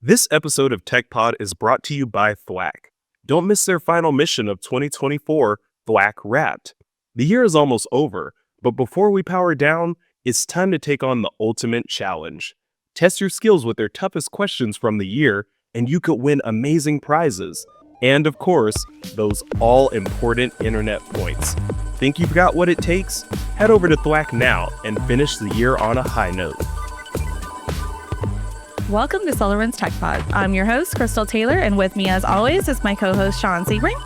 This episode of TechPod is brought to you by Thwack. Don't miss their final mission of 2024, Thwack Wrapped. The year is almost over, but before we power down, it's time to take on the ultimate challenge. Test your skills with their toughest questions from the year, and you could win amazing prizes. And of course, those all-important internet points. Think you've got what it takes? Head over to Thwack now and finish the year on a high note. Welcome to SolarWinds TechPod. I'm your host, Chrystal Taylor, and with me as always is my co-host, Sean Sebring.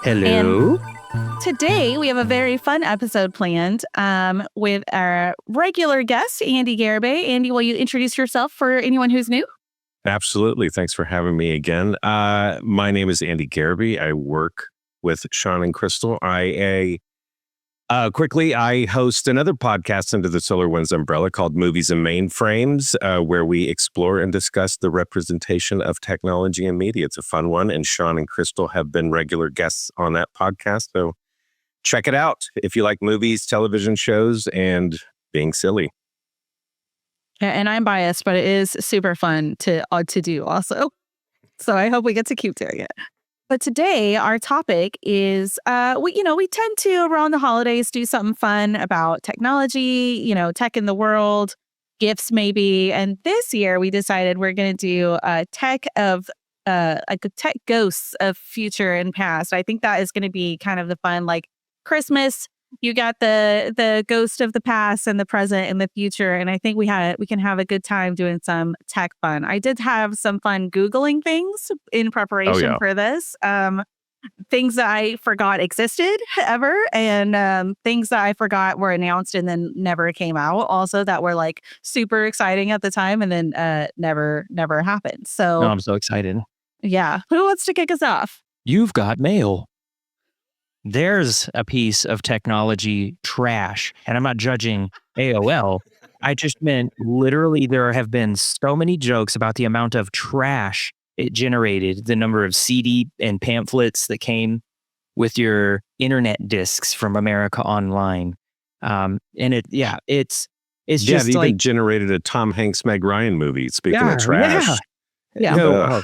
Hello. And today we have a very fun episode planned with our regular guest, Andy Garibay. Andy, will you introduce yourself for anyone who's new? Absolutely. Thanks for having me again. My name is Andy Garibay. I work with Sean and Chrystal. I host another podcast under the SolarWinds umbrella called Movies and Mainframes, where we explore and discuss the representation of technology and media. It's a fun one, and Sean and Chrystal have been regular guests on that podcast, so check it out if you like movies, television shows, and being silly. And I'm biased, but it is super fun to do also. So I hope we get to keep doing it. But today, our topic is, we tend to, around the holidays, do something fun about technology, tech in the world, gifts maybe. And this year, we decided we're going to do tech ghosts of future and past. I think that is going to be kind of the fun, like Christmas. You got the ghost of the past and the present and the future. And I think we can have a good time doing some tech fun. I did have some fun Googling things in preparation for this. Things that I forgot existed ever, and things that I forgot were announced and then never came out. Also, that were like super exciting at the time and then never happened. So I'm so excited. Yeah. Who wants to kick us off? You've got mail. There's a piece of technology trash, and I'm not judging AOL. I just meant literally there have been so many jokes about the amount of trash it generated, the number of CD and pamphlets that came with your internet discs from America Online. It's they just even like generated a Tom Hanks Meg Ryan movie. Speaking of trash. Yeah.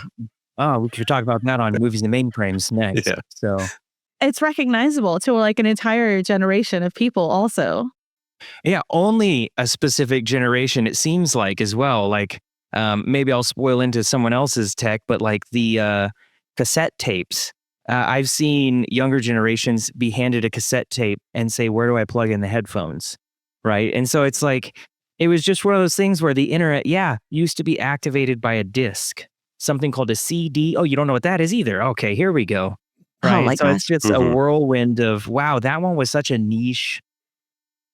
We could talk about that on Movies and Mainframes next. Yeah. So it's recognizable to like an entire generation of people also. yeah, only a specific generation, it seems like, as well. Like, maybe I'll spoil into someone else's tech, but like the cassette tapes. I've seen younger generations be handed a cassette tape and say, where do I plug in the headphones? Right. And so it's like, it was just one of those things where the internet, used to be activated by a disc, something called a CD. Oh, you don't know what that is either. Okay, here we go. Right. Oh my gosh. It's just a whirlwind of, wow, that one was such a niche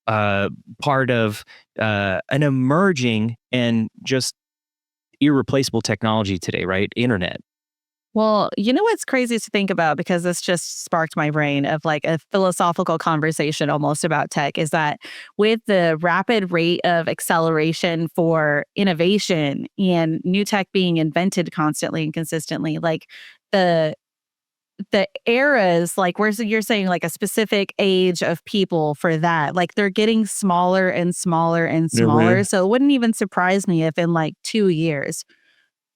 part of an emerging and just irreplaceable technology today, right? Internet. Well, you know what's crazy to think about, because this just sparked my brain of like a philosophical conversation almost about tech, is that with the rapid rate of acceleration for innovation and new tech being invented constantly and consistently, like the eras, like where you're saying like a specific age of people for that, like they're getting smaller and smaller and smaller. Mm-hmm. So it wouldn't even surprise me if in like 2 years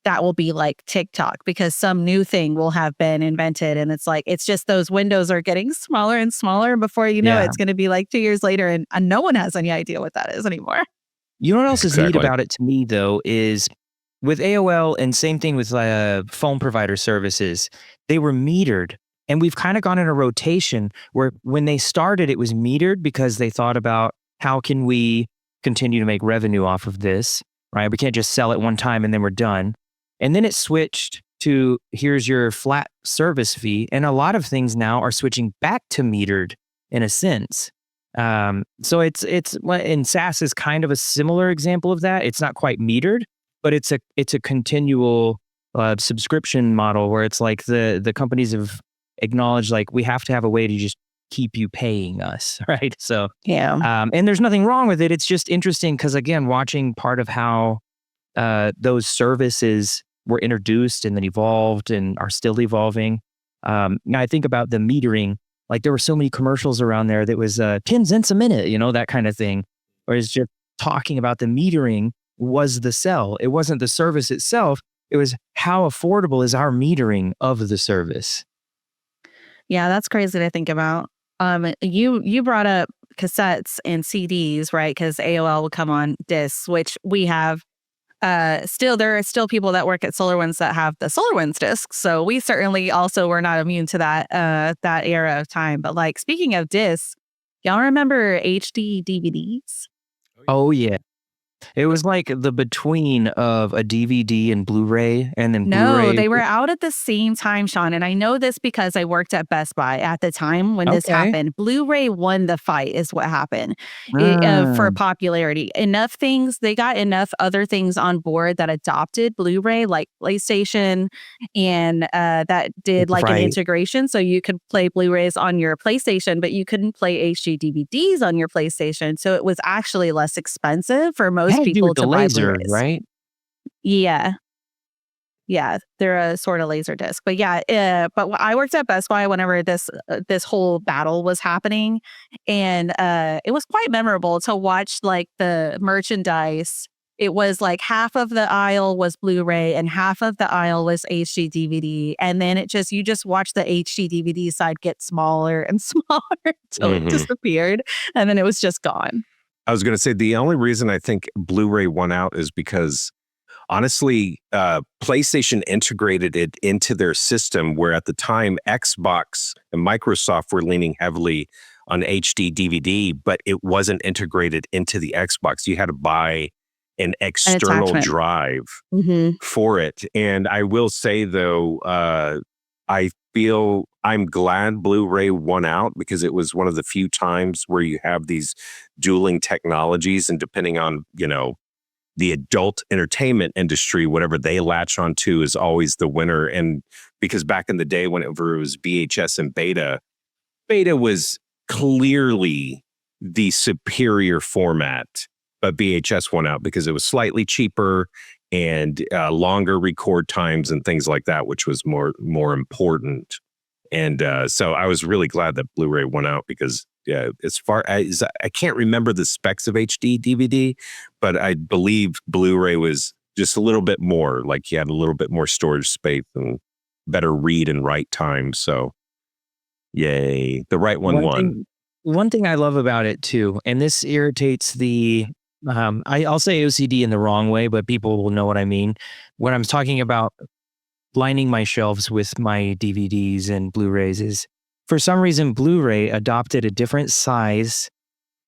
that will be like TikTok, because some new thing will have been invented. And it's like, it's just those windows are getting smaller and smaller. And before you know it, it's going to be like 2 years later and no one has any idea what that is anymore. You know what else is neat Exactly. about it to me, though, is with AOL and same thing with phone provider services, they were metered. And we've kind of gone in a rotation where when they started, it was metered because they thought about how can we continue to make revenue off of this, right? We can't just sell it one time and then we're done. And then it switched to here's your flat service fee. And a lot of things now are switching back to metered in a sense. So and SaaS is kind of a similar example of that. It's not quite metered, but it's a continual subscription model where it's like the companies have acknowledged like we have to have a way to just keep you paying us, right? So and there's nothing wrong with it. It's just interesting because again, watching part of how those services were introduced and then evolved and are still evolving. Now I think about the metering. Like there were so many commercials around there that was 10 cents a minute, that kind of thing. Or it's just talking about the metering was the sell. It wasn't the service itself. It was how affordable is our metering of the service? Yeah, that's crazy to think about. You brought up cassettes and CDs, right? Because AOL would come on discs, which we have. Still, there are still people that work at SolarWinds that have the SolarWinds discs. So we certainly also were not immune to that era of time. But like speaking of discs, y'all remember HD DVDs? Oh yeah. It was like the between of a DVD and Blu-ray, and then No, Blu-ray. they were out at the same time, Sean. And I know this because I worked at Best Buy at the time when this Okay. happened. Blu-ray won the fight, is what happened for Ah, popularity. Enough things, they got enough other things on board that adopted Blu-ray, like PlayStation, and that did like an right. integration. So you could play Blu-rays on your PlayStation, but you couldn't play HD DVDs on your PlayStation. So it was actually less expensive for It most had to do people with the to buy laser, Blu-rays. right? Yeah. Yeah, they're a sort of laser disc, but yeah. I worked at Best Buy whenever this whole battle was happening, and it was quite memorable to watch like the merchandise. It was like half of the aisle was Blu-ray and half of the aisle was HD DVD, and then you just watch the HD DVD side get smaller and smaller until it Mhm. disappeared, and then it was just gone. I was going to say the only reason I think Blu-ray won out is because honestly, PlayStation integrated it into their system, where at the time Xbox and Microsoft were leaning heavily on HD DVD, but it wasn't integrated into the Xbox. You had to buy an An external attachment. drive Mm-hmm. for it. And I will say though, I feel I'm glad Blu-ray won out because it was one of the few times where you have these dueling technologies, and depending on, the adult entertainment industry, whatever they latch onto is always the winner. And because back in the day, whenever it was VHS and beta was clearly the superior format, but VHS won out because it was slightly cheaper and longer record times and things like that, which was more important. And so I was really glad that Blu-ray won out because, yeah, as far as I can't remember the specs of HD DVD, but I believe Blu-ray was just a little bit more, like you had a little bit more storage space and better read and write time. So, yay, the right one won. One thing I love about it too, and this irritates the I'll say OCD in the wrong way, but people will know what I mean when I'm talking about lining my shelves with my DVDs and Blu-rays. Is for some reason Blu-ray adopted a different size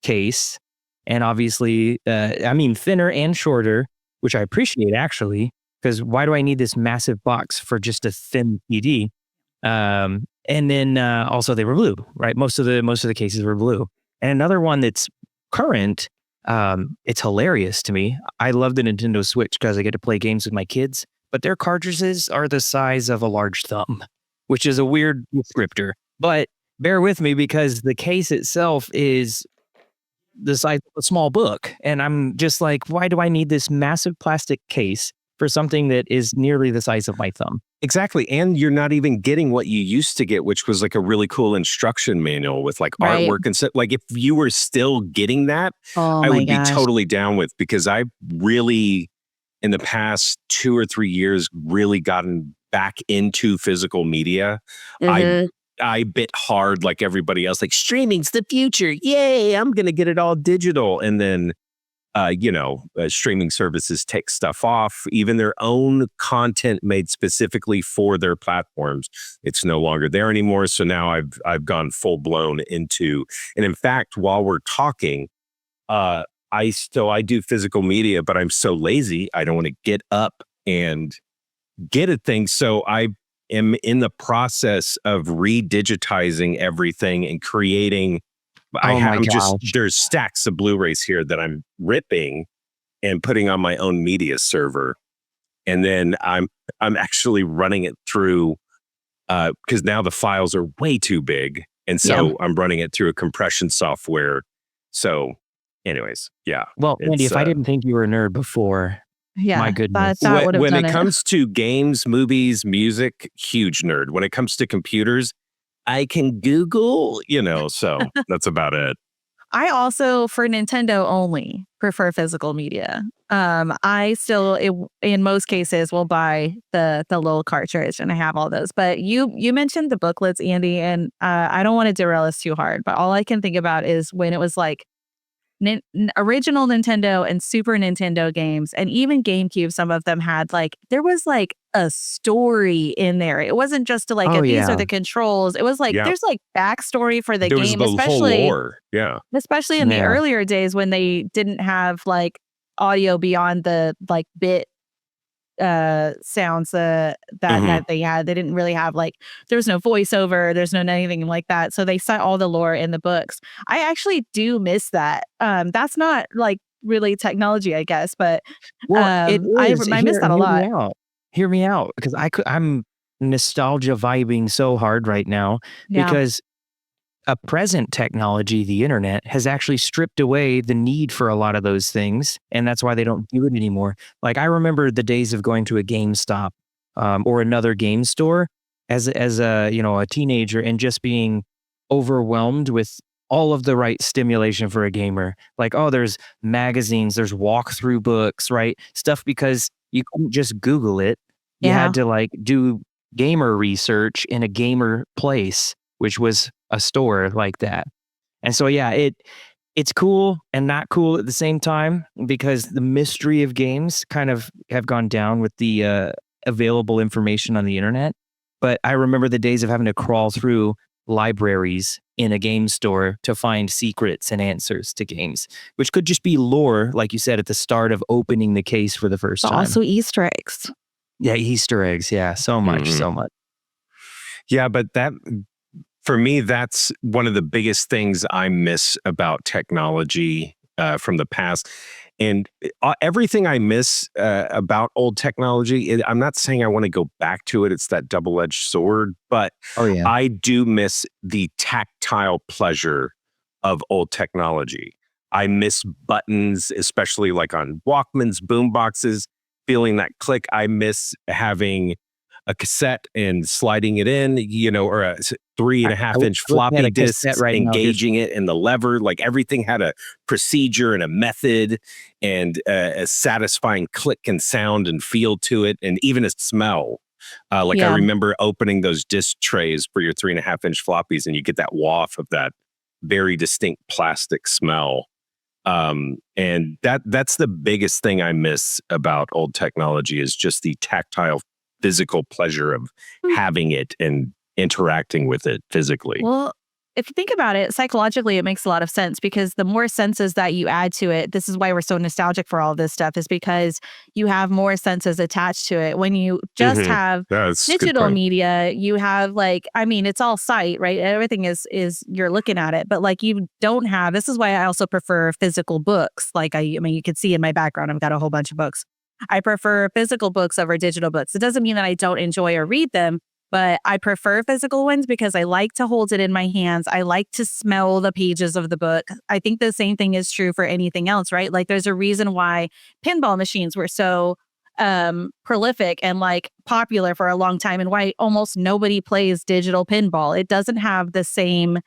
case, and obviously, thinner and shorter, which I appreciate actually, because why do I need this massive box for just a thin CD? And then also they were blue, right? Most of the cases were blue. And another one that's current, it's hilarious to me. I love the Nintendo Switch because I get to play games with my kids, but their cartridges are the size of a large thumb, which is a weird descriptor. But bear with me because the case itself is the size of a small book. And I'm just like, why do I need this massive plastic case for something that is nearly the size of my thumb? Exactly. And you're not even getting what you used to get, which was like a really cool instruction manual with like Right. artwork and stuff. Like if you were still getting that, Oh I my would be gosh. totally down with, because I really, in the past 2 or 3 years, really gotten back into physical media. Mhm. I bit hard like everybody else, like streaming's the future. Yay, I'm going to get it all digital. And then streaming services take stuff off, even their own content made specifically for their platforms. It's no longer there anymore. So now I've gone full blown into, and in fact, while we're talking, I do physical media, but I'm so lazy. I don't want to get up and get a thing. So I am in the process of redigitizing everything and creating. Oh my gosh. There's stacks of Blu-rays here that I'm ripping and putting on my own media server. And then I'm actually running it through, because now the files are way too big. And so I'm running it through a compression software. So anyways, yeah. Well, Andy, It's, if I didn't think you were a nerd before, Yeah. my goodness. That would have when done it it. comes to games, movies, music, huge nerd. When it comes to computers, I can Google, so that's about it. I also, for Nintendo only, prefer physical media. I still, in most cases, will buy the little cartridge, and I have all those. But you mentioned the booklets, Andy, and I don't want to derail us too hard, but all I can think about is when it was like original Nintendo and Super Nintendo games, and even GameCube. Some of them had like there was like a story in there. It wasn't just to like Oh, these are yeah. the controls. It was like Yeah. there's like backstory for the There was game, the whole especially lore. Yeah. in the Yeah. earlier days when they didn't have like audio beyond the like bit sounds that they had. They didn't really have like there was no voiceover, there's no anything like that. So they set all the lore in the books. I actually do miss that. That's not like really technology, I guess, but Well, it is. I miss that a lot. Hear me out, because I'm nostalgia vibing so hard right now Yeah. because a present technology, the internet, has actually stripped away the need for a lot of those things, and that's why they don't do it anymore. Like I remember the days of going to a GameStop or another game store as a a teenager and just being overwhelmed with all of the right stimulation for a gamer. Like, oh, there's magazines, there's walkthrough books, right? Stuff because you couldn't just Google it. You Yeah. had to like do gamer research in a gamer place, which was a store like that. And so yeah, it's cool and not cool at the same time because the mystery of games kind of have gone down with the available information on the internet. But I remember the days of having to crawl through libraries in a game store to find secrets and answers to games, which could just be lore, like you said, at the start of opening the case for the first But time. also Easter eggs. Yeah, Easter eggs. Yeah, so much, so much. Yeah, but that for me, that's one of the biggest things I miss about technology from the past. And everything I miss about old technology, I'm not saying I want to go back to it. It's that double-edged sword, but Oh yeah. I do miss the tactile pleasure of old technology. I miss buttons, especially like on Walkmans, boomboxes, feeling that click. I miss having a cassette and sliding it in, or a 3.5-inch floppy disk, right now, engaging it in the lever. Like everything had a procedure and a method and a satisfying click and sound and feel to it, and even a smell. I remember opening those disc trays for your 3.5-inch floppies, and you get that waft of that very distinct plastic smell. And that's the biggest thing I miss about old technology is just the tactile physical pleasure of having it and interacting with it physically. Well, if you think about it, psychologically, it makes a lot of sense because the more senses that you add to it, this is why we're so nostalgic for all this stuff, is because you have more senses attached to it. When you just have digital media, you have it's all sight, right? Everything is you're looking at it, but like you don't have, this is why I also prefer physical books. Like you could see in my background, I've got a whole bunch of books. I prefer physical books over digital books. It doesn't mean that I don't enjoy or read them, but I prefer physical ones because I like to hold it in my hands. I like to smell the pages of the book. I think the same thing is true for anything else, right? Like there's a reason why pinball machines were so prolific and like popular for a long time and why almost nobody plays digital pinball. It doesn't have the same,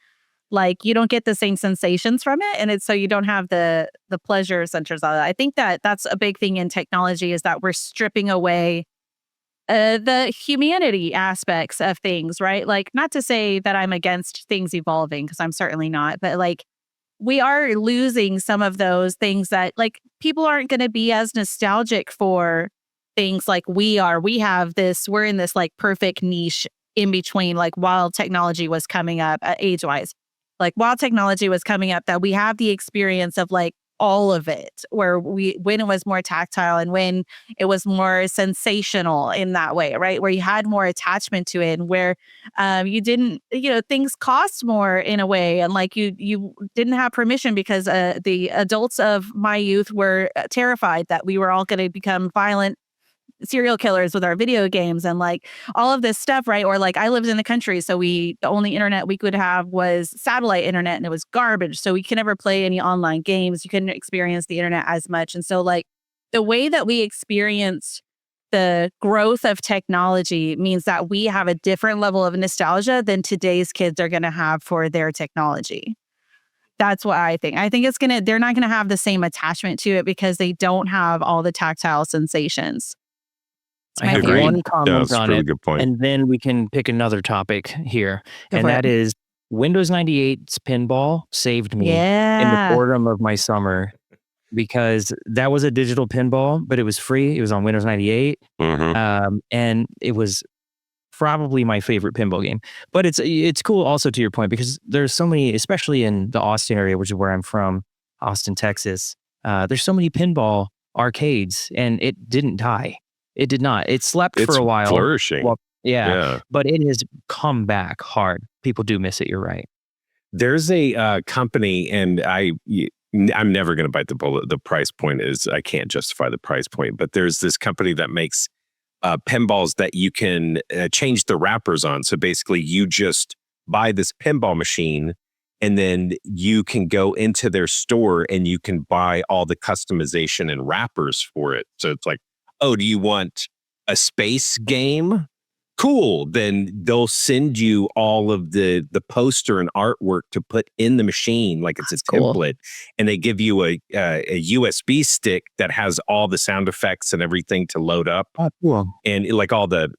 like you don't get the same sensations from it, and so you don't have the pleasure centers of it. I think that that's a big thing in technology is that we're stripping away the humanity aspects of things, right? Like not to say that I'm against things evolving because I'm certainly not, but like we are losing some of those things that like people aren't going to be as nostalgic for things like we are. We're in this like perfect niche in between, like while technology was coming up age-wise. Like while technology was coming up, that we have the experience of like all of it, when it was more tactile and when it was more sensational in that way, right? Where you had more attachment to it and where you didn't, things cost more in a way. And like you didn't have permission because the adults of my youth were terrified that we were all going to become violent serial killers with our video games and like all of this stuff, right? Or like I lived in the country, so the only internet we could have was satellite internet and it was garbage. So we could never play any online games. You couldn't experience the internet as much. And so like the way that we experienced the growth of technology means that we have a different level of nostalgia than today's kids are going to have for their technology. That's what I think. I think they're not gonna have the same attachment to it because they don't have all the tactile sensations. I have Agreed. one comment that's a on really it, good point. and then we can pick another topic here. Go And for that it. is Windows 98's pinball saved me in the Yeah. boredom of my summer, because that was a digital pinball, but it was free. It was on Windows 98. And it was probably my favorite pinball game. But it's cool also, to your point, because there's so many, especially in the Austin area, which is where I'm from, Austin, Texas. There's so many pinball arcades, and it didn't die. It did not. It slept It's for a while. flourishing. Well, yeah, Yeah. but it has come back hard. People do miss it. You're right. There's a company, and I'm never going to bite the bullet. The price point is, I can't justify the price point, but there's this company that makes pinballs that you can change the wrappers on. So basically, you just buy this pinball machine, and then you can go into their store and you can buy all the customization and wrappers for it. So it's like, oh, do you want a space game? Cool. Then they'll send you all of the poster and artwork to put in the machine, like it's a cool. template, and they give you a USB stick that has all the sound effects and everything to load up, Cool. and like all the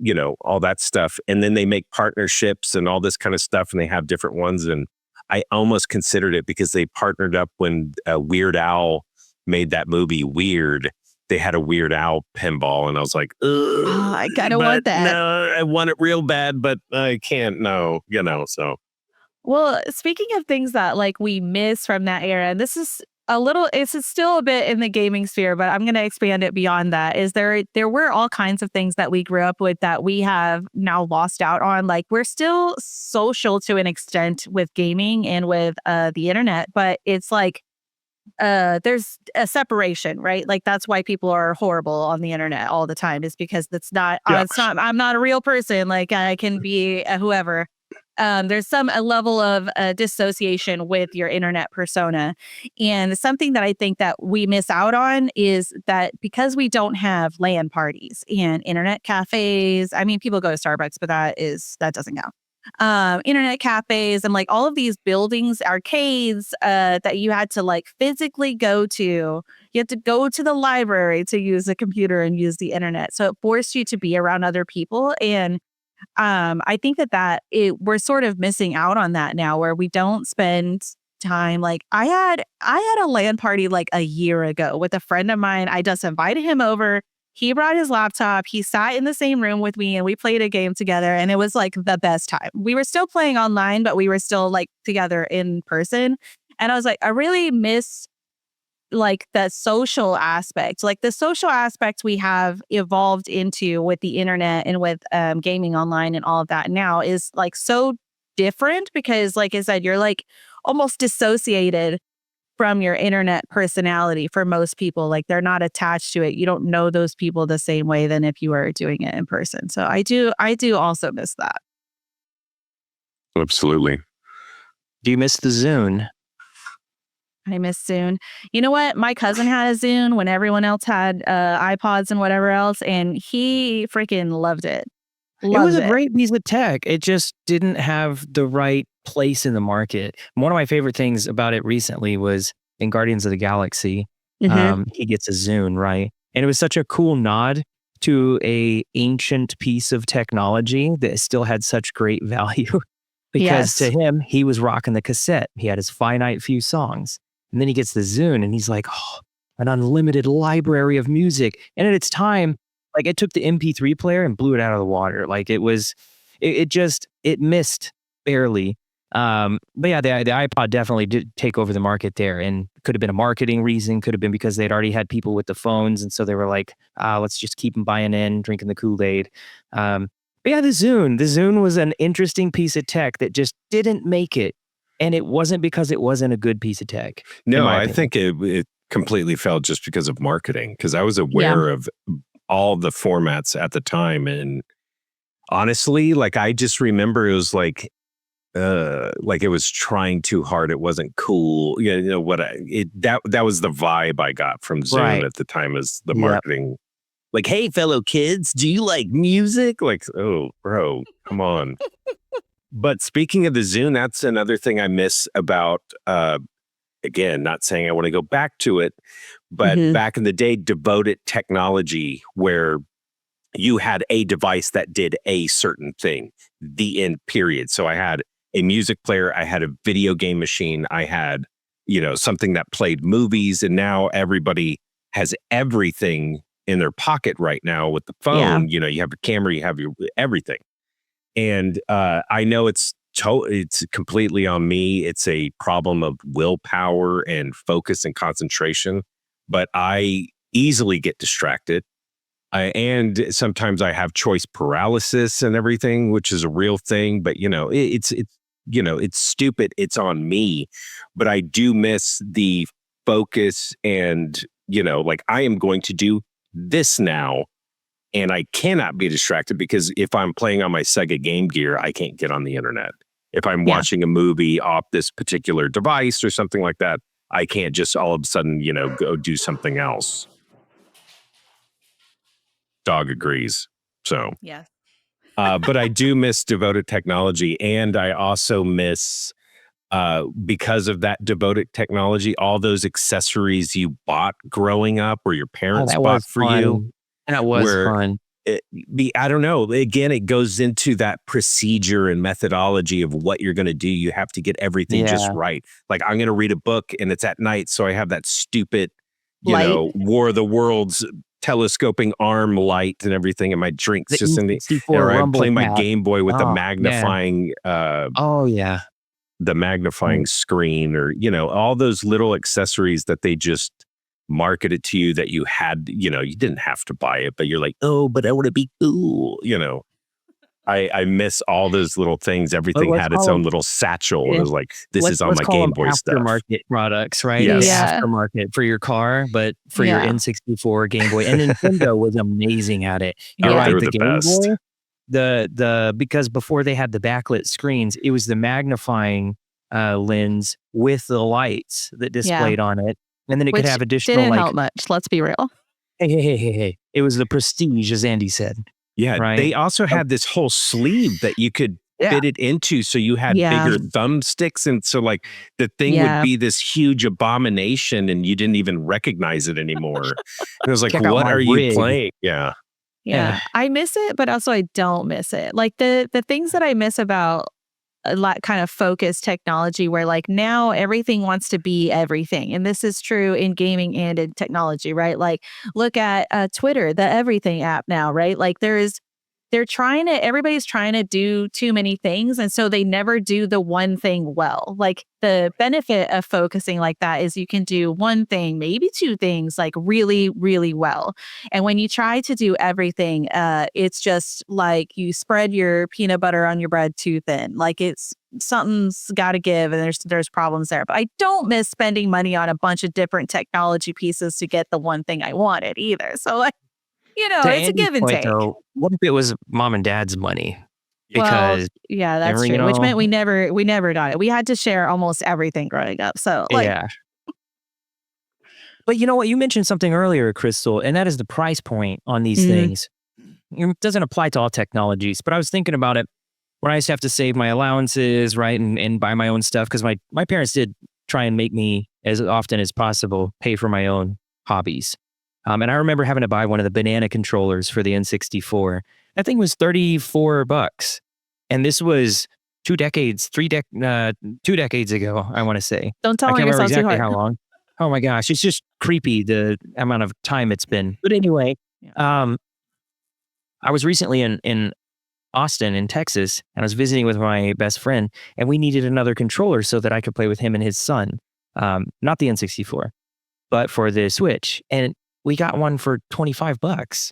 all that stuff. And then they make partnerships and all this kind of stuff, and they have different ones. And I almost considered it because they partnered up when Weird Al made that movie Weird. They had a Weird Al pinball, and I was like, Oh, I kind of want that. No, I want it real bad, but I can't. No, so. Well, speaking of things that like we miss from that era, and this is it's still a bit in the gaming sphere, but I'm going to expand it beyond that. Is there were all kinds of things that we grew up with that we have now lost out on. Like, we're still social to an extent with gaming and with the internet, but it's like there's a separation, right? Like, that's why people are horrible on the internet all the time, is because I'm not a real person. Like, I can be whoever. There's a level of dissociation with your internet persona. And something that I think that we miss out on is that because we don't have LAN parties and internet cafes. I mean, people go to Starbucks, but that doesn't count. Internet cafes and like all of these buildings, arcades that you had to like physically go to. You had to go to the library to use a computer and use the internet. So it forced you to be around other people. And I think that we're sort of missing out on that now, where we don't spend time. Like, I had a LAN party like a year ago with a friend of mine. I just invited him over. He brought his laptop. He sat in the same room with me and we played a game together, and it was like the best time. We were still playing online, but we were still like together in person. And I was like, I really miss like the social aspect. Like, the social aspect we have evolved into with the internet and with gaming online and all of that now is like so different, because like I said, you're like almost dissociated from your internet personality for most people. Like, they're not attached to it. You don't know those people the same way than if you were doing it in person. So I do also miss that. Absolutely. Do you miss the Zune? I miss Zune. You know what? My cousin had a Zune when everyone else had iPods and whatever else, and he freaking loved it. It was a great piece of tech. It just didn't have the right place in the market. One of my favorite things about it recently was in Guardians of the Galaxy. He gets a Zune, right? And it was such a cool nod to a ancient piece of technology that still had such great value. Because to him, he was rocking the cassette. He had his finite few songs. And then he gets the Zune and he's like, oh, an unlimited library of music. And at its time, like, it took the MP3 player and blew it out of the water. Like, it missed barely. But yeah, the iPod definitely did take over the market there, and could have been a marketing reason, could have been because they'd already had people with the phones. And so they were like, let's just keep them buying in, drinking the Kool-Aid. But yeah, the Zune was an interesting piece of tech that just didn't make it. And it wasn't because it wasn't a good piece of tech. No, I think it completely failed just because of marketing, because I was aware of all the formats at the time. And honestly, like, I just remember it was like it was trying too hard. It wasn't cool. That was the vibe I got from Zune at the time, as the marketing. Like, hey, fellow kids, do you like music? Like, oh, bro, come on. But speaking of the Zune, that's another thing I miss about again, not saying I want to go back to it, but Mhm. back in the day, devoted technology where you had a device that did a certain thing, the end period. So I had a music player, I had a video game machine, I had, something that played movies, and now everybody has everything in their pocket right now with the Yeah. phone. You have a camera, you have your everything. And I know it's completely on me. It's a problem of willpower and focus and concentration, but I easily get distracted. And sometimes I have choice paralysis and everything, which is a real thing. But it's stupid. It's on me. But I do miss the focus and like I am going to do this now, and I cannot be distracted because if I'm playing on my Sega Game Gear, I can't get on the internet. If I'm Yeah. watching a movie off this particular device or something like that, I can't just all of a sudden, go do something else. Dog agrees. So, Yes. but I do miss devoted technology. And I also miss, because of that devoted technology, all those accessories you bought growing up or your parents that bought was for you. fun. That was Where fun. I don't know. Again, it goes into that procedure and methodology of what you're going to do. You have to get everything just Yeah. right. Like I'm going to read a book and it's at night. So I have that stupid, Light. War of the Worlds telescoping arm light and everything. And my drink's The just in the, E64 or I'm Rumble playing my Pack. Game Boy with the Oh, man. magnifying, Oh, yeah. the magnifying screen, or, all those little accessories that they just marketed to you that you had, you didn't have to buy it, but you're like, oh, but I want to be cool. I miss all those little things. Everything let's had its call own them- little satchel. And Yeah. it was like, this is on Let's my call Game them Boy stuff. aftermarket products, right? Yes. The Yeah. aftermarket for your car, but for your Yeah. N64 Game Boy. And Nintendo was amazing at it. You're Yeah. They right. were The the Game best. Boy, because before they had the backlit screens, it was the magnifying lens with the lights that displayed on it. And then it Which could have additional didn't like, help much. Let's be real. hey. It was the prestige, as Andy said. Yeah. Right. They also had this whole sleeve that you could Yeah. fit it into. So you had Yeah. bigger thumbsticks. And so like the thing would Yeah. be this huge abomination and you didn't even recognize it anymore. And it was like, Check out what my are you rig. playing? Yeah. Yeah. I miss it, but also I don't miss it. Like the things that I miss about a lot kind of focused technology where like now everything wants to be everything. And this is true in gaming and in technology, right? Like look at Twitter, the everything app now, right? Like everybody's trying to do too many things. And so they never do the one thing well. Like the benefit of focusing like that is you can do one thing, maybe two things like really, really well. And when you try to do everything, it's just like you spread your peanut butter on your bread too thin. Like something's got to give and there's problems there. But I don't miss spending money on a bunch of different technology pieces to get the one thing I wanted either. So like, To it's a Andy's give and point, take. though, what if it was mom and dad's money? Well, Because yeah, that's every, true. Which meant we never got it. We had to share almost everything growing up. So like, yeah. But you know what? You mentioned something earlier, Chrystal, and that is the price point on these things. It doesn't apply to all technologies, but I was thinking about it when I used to have to save my allowances, right, and buy my own stuff, because my parents did try and make me, as often as possible, pay for my own hobbies. And I remember having to buy one of the banana controllers for the N64. That thing was $34. And this was 2 decades ago, I want to say. don't I tell can't remember yourself too exactly hard. how long. Oh my gosh, it's just creepy the amount of time it's been. But anyway, I was recently in Austin, in Texas, and I was visiting with my best friend, and we needed another controller so that I could play with him and his son. Not the N64, but for the Switch. And we got one for $25.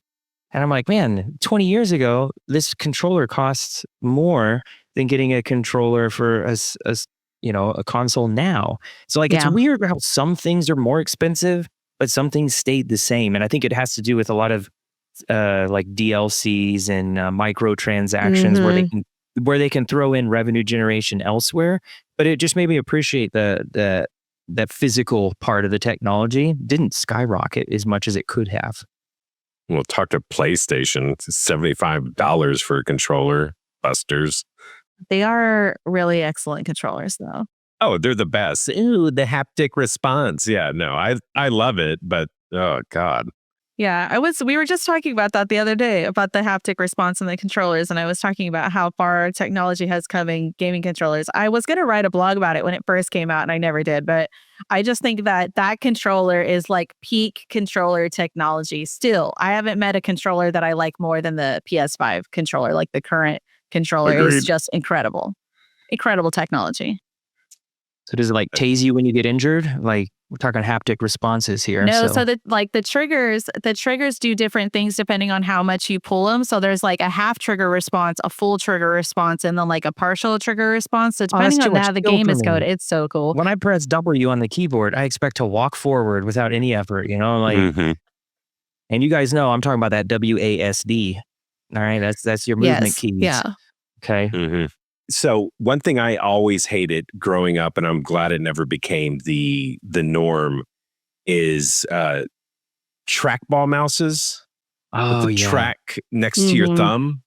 And I'm like, man, 20 years ago, this controller costs more than getting a controller for a console now. So like, it's Yeah. weird how some things are more expensive, but some things stayed the same. And I think it has to do with a lot of like DLCs and microtransactions where they can throw in revenue generation elsewhere. But it just made me appreciate that physical part of the technology didn't skyrocket as much as it could have. Well, talk to PlayStation. It's $75 for a controller. Busters. They are really excellent controllers, though. Oh, they're the best. Ooh, the haptic response. Yeah, no, I love it, but oh God. Yeah, we were just talking about that the other day about the haptic response in the controllers, and I was talking about how far technology has come in gaming controllers. I was going to write a blog about it when it first came out, and I never did, but I just think that controller is like peak controller technology. Still, I haven't met a controller that I like more than the PS5 controller. Like the current controller Agreed. is just incredible. Incredible technology. So does it like tase you when you get injured? Like we're talking haptic responses here. No, so the triggers do different things depending on how much you pull them. So there's like a half trigger response, a full trigger response, and then like a partial trigger response. So depending on how the game is coded, it's so cool. When I press W on the keyboard, I expect to walk forward without any effort, like, and you guys know I'm talking about that WASD. All right. That's your movement keys. Yeah. Okay. Mm-hmm. So one thing I always hated growing up, and I'm glad it never became the norm, is trackball mouses with the track next to your thumb.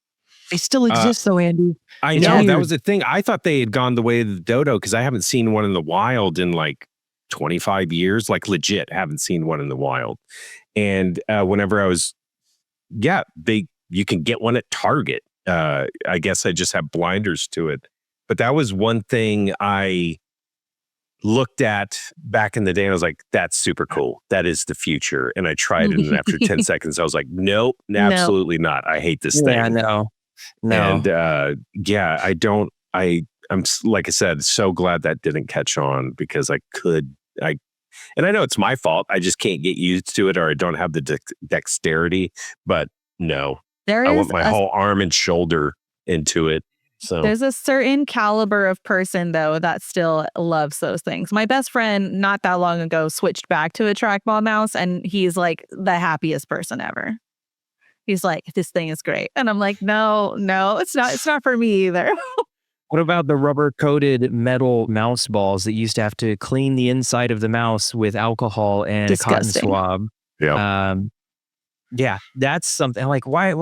They still exist though, Andy. I know, that was the thing. I thought they had gone the way of the dodo because I haven't seen one in the wild in like 25 years, like legit haven't seen one in the wild. And whenever I was, you can get one at Target. I guess I just have blinders to it. But that was one thing I looked at back in the day. And I was like, that's super cool. That is the future. And I tried it. And after 10 seconds, I was like, nope, absolutely not. I hate this thing. Yeah, no. And I'm, like I said, so glad that didn't catch on because and I know it's my fault. I just can't get used to it or I don't have the dexterity. But no. I want my whole arm and shoulder into it. So there's a certain caliber of person though that still loves those things. My best friend not that long ago switched back to a trackball mouse and he's like the happiest person ever. He's like, this thing is great. And I'm like, no, it's not for me either. What about the rubber coated metal mouse balls that used to have to clean the inside of the mouse with alcohol and Disgusting. A cotton swab? yeah. Yeah, that's something like why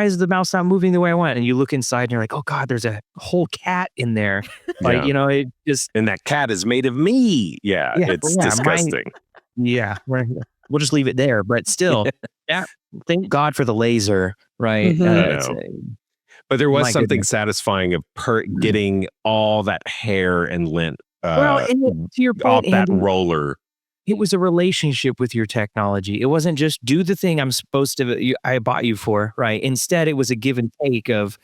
is the mouse not moving the way I want? And you look inside and you're like, oh God, there's a whole cat in there. Like, it just and that cat is made of me. Yeah, it's disgusting. We'll just leave it there. But still, thank God for the laser, right? But there was something satisfying of getting all that hair and lint to your point, off that Andy, roller. it was a relationship with your technology. It wasn't just do the thing I bought you for, right? Instead, it was a give and take of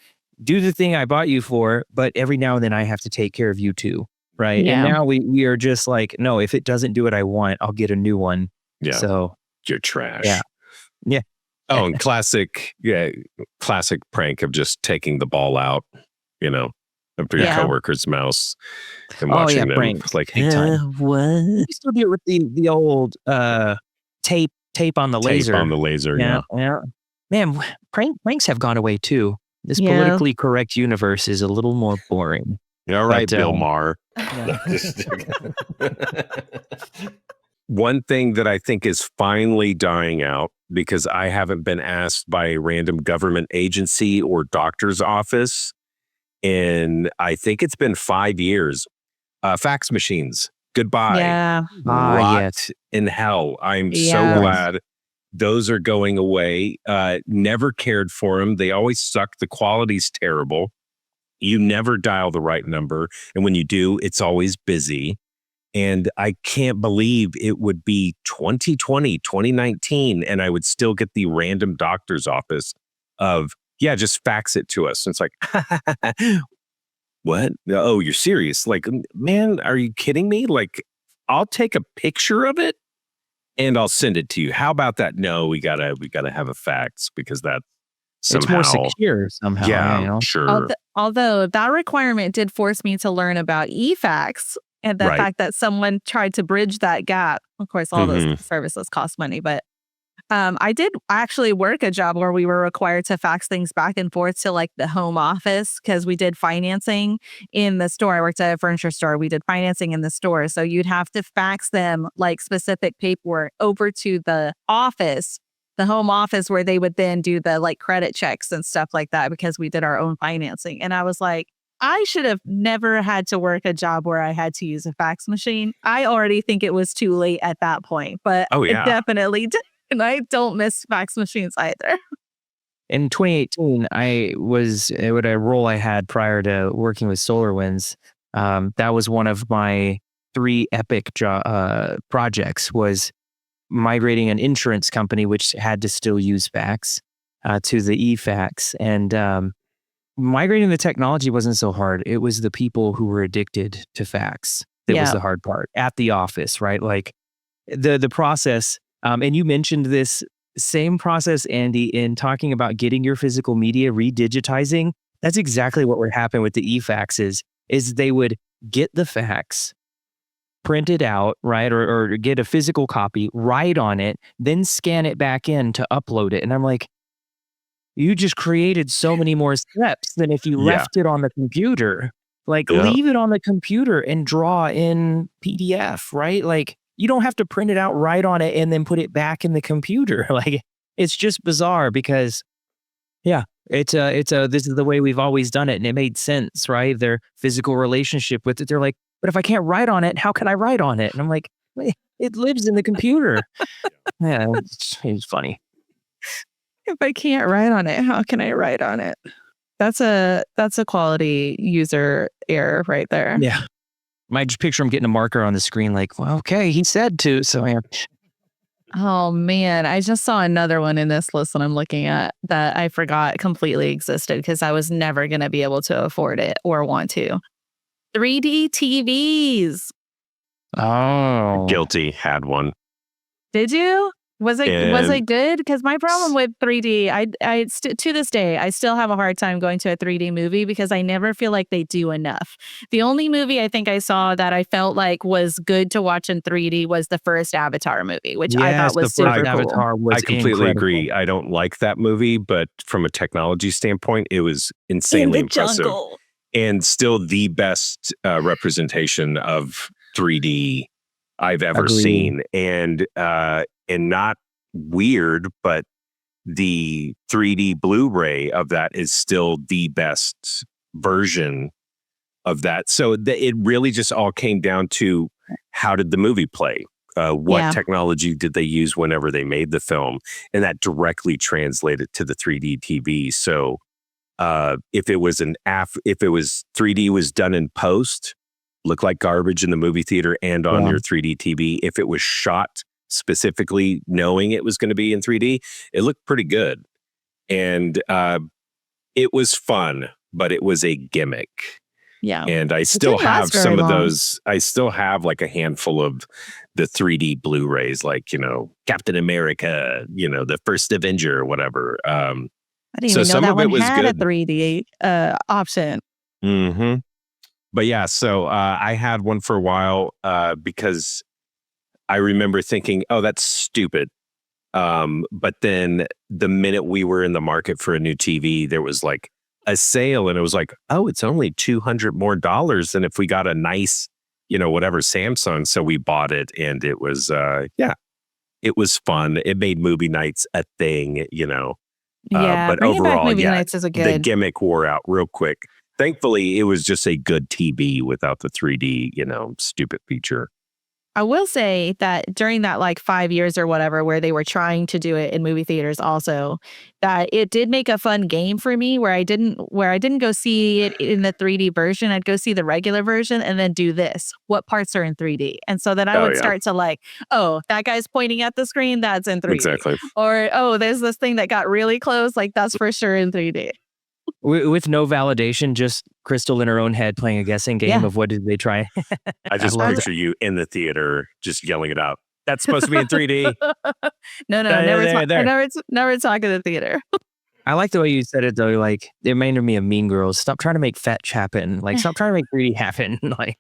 do the thing I bought you for, but every now and then I have to take care of you too, right? Yeah. And now we are just like, no, if it doesn't do what I want, I'll get a new one. Yeah. So you're trash. Yeah. Oh, and classic prank of just taking the ball out, of your coworker's mouse and watching them prank. like big time. What? You still do it with the old tape on the laser. Tape on the laser, yeah. Man, pranks have gone away too. This politically correct universe is a little more boring. All right, Bill Maher. One thing that I think is finally dying out because I haven't been asked by a random government agency or doctor's office in, I think it's been 5 years. Fax machines. Goodbye. Yeah. Rot in hell. I'm so glad those are going away. Never cared for them. They always suck. The quality's terrible. You never dial the right number. And when you do, it's always busy. And I can't believe it would be 2020, 2019, and I would still get the random doctor's office of, just fax it to us. And it's like, what? Oh, you're serious? Like, man, are you kidding me? Like, I'll take a picture of it and I'll send it to you. How about that? No, we gotta have a fax because that somehow it's more secure somehow. Yeah, sure. Although that requirement did force me to learn about eFax. And the fact that someone tried to bridge that gap. Of course, all those services cost money. But I did actually work a job where we were required to fax things back and forth to like the home office because we did financing in the store. I worked at a furniture store. We did financing in the store. So you'd have to fax them like specific paperwork over to the office, the home office, where they would then do the like credit checks and stuff like that because we did our own financing. And I was like, I should have never had to work a job where I had to use a fax machine. I already think it was too late at that point, but Oh, it yeah. definitely did. And I don't miss fax machines either. In 2018, what a role I had prior to working with SolarWinds. That was one of my 3 epic projects, was migrating an insurance company, which had to still use fax, to the eFax. And migrating the technology wasn't so hard. It was the people who were addicted to fax that was Yeah. the hard part at the office, right? Like the process. And you mentioned this same process, Andy, in talking about getting your physical media redigitizing. That's exactly what would happen with the eFaxes, is they would get the fax, print it out, right? Or get a physical copy, write on it, then scan it back in to upload it. And I'm like, you just created so many more steps than if you Yeah. left it on the computer. Like, Yeah. leave it on the computer and draw in PDF, right? Like, you don't have to print it out, write on it, and then put it back in the computer. Like, it's just bizarre because, yeah, this is the way we've always done it, and it made sense, right? Their physical relationship with it. They're like, but if I can't write on it, how can I write on it? And I'm like, it lives in the computer. Yeah, it's funny. If I can't write on it, how can I write on it? That's a quality user error right there. Yeah. I just picture him getting a marker on the screen like, well, okay, he said to. So yeah. Oh man, I just saw another one in this list that I'm looking at that I forgot completely existed because I was never going to be able to afford it or want to. 3D TVs. Oh. Guilty. Had one. Did you? Was it And- good? Because my problem with 3D, to this day, I still have a hard time going to a 3D movie because I never feel like they do enough. The only movie I think I saw that I felt like was good to watch in 3D was the first Avatar movie, which I thought was the first super cool. Avatar was I completely incredible. agree. I don't like that movie, but from a technology standpoint, it was insanely impressive. And still the best representation of 3D I've ever Agreed. seen. And not weird, but the 3D Blu-ray of that is still the best version of that. So it really just all came down to how did the movie play? What Yeah. technology did they use whenever they made the film? And that directly translated to the 3D TV. So if it was 3D was done in post, looked like garbage in the movie theater and on your 3D TV. If it was shot specifically knowing it was going to be in 3D, it looked pretty good. And it was fun, but it was a gimmick. Yeah. And I still didn't have last very some of long. those. I still have like a handful of the 3D Blu-rays, like, Captain America, the first Avenger or whatever. I didn't so even know some that of it one was had good. a 3D option. Mm-hmm. But yeah, so I had one for a while because I remember thinking, oh, that's stupid. But then the minute we were in the market for a new TV, there was like a sale and it was like, oh, it's only $200 more than if we got a nice, whatever Samsung. So we bought it and it was, it was fun. It made movie nights a thing, Yeah, but bringing back overall, movie yeah, nights is a the good. gimmick wore out real quick. Thankfully, it was just a good TV without the 3D, stupid feature. I will say that during that like 5 years or whatever, where they were trying to do it in movie theaters also, that it did make a fun game for me where I didn't go see it in the 3D version. I'd go see the regular version and then do this. What parts are in 3D? And so then I would start to like, oh, that guy's pointing at the screen, that's in 3D. Exactly. Or, oh, there's this thing that got really close, like that's for sure in 3D. With no validation, just Chrystal in her own head playing a guessing game of what did they try. I just love picture you in the theater just yelling it out. That's supposed to be in 3D. No, There. never talk in the theater. I like the way you said it though. Like, it reminded me of Mean Girls. Stop trying to make fetch happen. Like, stop trying to make 3D happen. Like,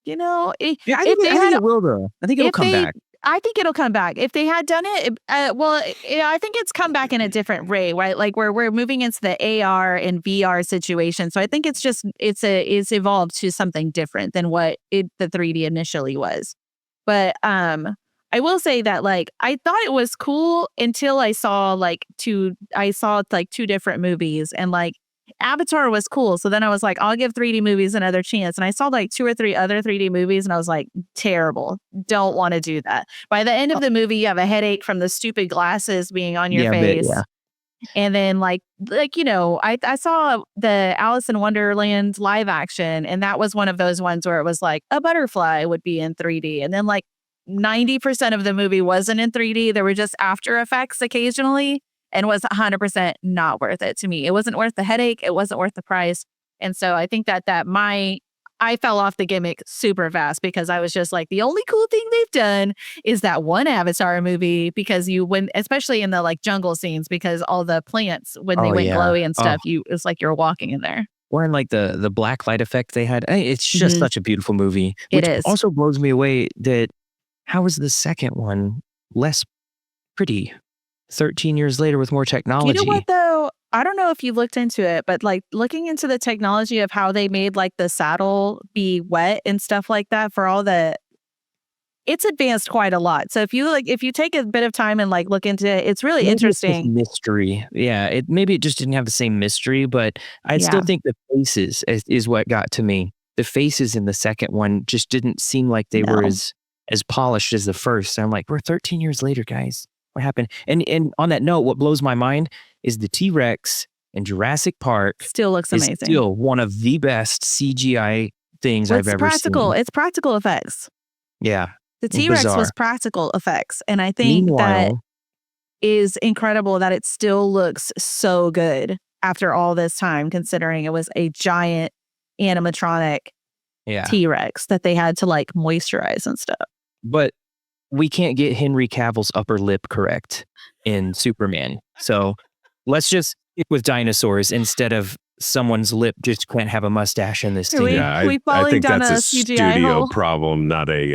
I I if think they had it will though. I think it'll come back. I think it'll come back. If they had done it, I think it's come back in a different way, right? Like we're moving into the AR and VR situation. So I think it's evolved to something different than what the 3D initially was. But I will say that like I thought it was cool until I saw two different movies and like Avatar was cool. So then I was like, I'll give 3D movies another chance. And I saw like 2 or 3 other 3D movies and I was like, terrible. Don't want to do that. By the end of the movie, you have a headache from the stupid glasses being on your face. And then I saw the Alice in Wonderland live action, and that was one of those ones where it was like a butterfly would be in 3D. And then like 90% of the movie wasn't in 3D. There were just After Effects occasionally, and was 100% not worth it to me. It wasn't worth the headache. It wasn't worth the price. And so I think that I fell off the gimmick super fast because I was just like, the only cool thing they've done is that one Avatar movie, because especially in the like jungle scenes, because all the plants, when they went glowy and stuff, it's like you're walking in there. Or in like the black light effect they had. It's just such a beautiful movie. Which It is. Also blows me away that how is the second one less pretty 13 years later with more technology? You know what though? I don't know if you looked into it, but like looking into the technology of how they made like the saddle be wet and stuff like that for all it's advanced quite a lot. So if you take a bit of time and like look into it, it's really Maybe interesting. It's just mystery. Yeah. Maybe it just didn't have the same mystery, but I still think the faces is what got to me. The faces in the second one just didn't seem like they were as polished as the first. I'm like, we're 13 years later, guys. What happened? And on that note, what blows my mind is the T-Rex in Jurassic Park still looks amazing. Still one of the best CGI things I've ever seen. It's practical effects. Yeah. The T-Rex was practical effects. And I think that is incredible that it still looks so good after all this time, considering it was a giant animatronic T-Rex that they had to like moisturize and stuff. But we can't get Henry Cavill's upper lip correct in Superman. So let's just stick with dinosaurs instead of someone's lip just can't have a mustache in this thing. I think that's a studio problem, not a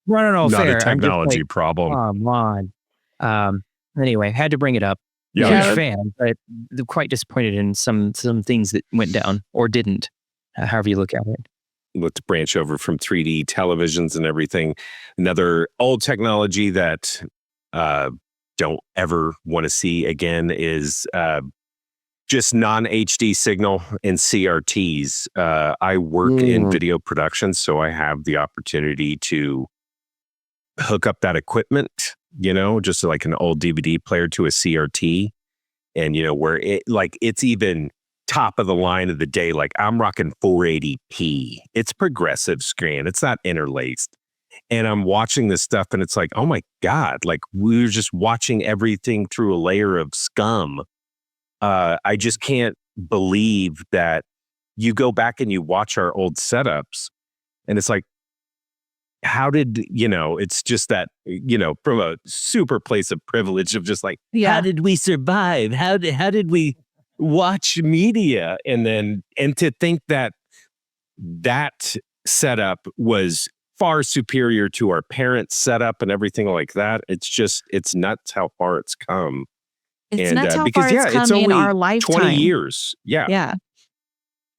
No, not fair. a technology problem. Come on. Anyway, had to bring it up. Huge fan, but quite disappointed in some things that went down or didn't, however you look at it. Let's branch over from 3D televisions and everything. Another old technology that don't ever want to see again is just non-HD signal and CRTs. I work in video production, so I have the opportunity to hook up that equipment, just like an old DVD player to a CRT. And, where it's even top of the line of the day, like I'm rocking 480p. It's progressive screen. It's not interlaced. And I'm watching this stuff and it's like, oh my God, like we're just watching everything through a layer of scum. I just can't believe that you go back and you watch our old setups and it's like, how did, it's just that, from a super place of privilege of just like, how did we survive? How did we watch media? And to think that setup was far superior to our parents' setup and everything like that. It's nuts how far it's come. It's nuts how far it's come in our lifetime. 20 years. Yeah. Yeah.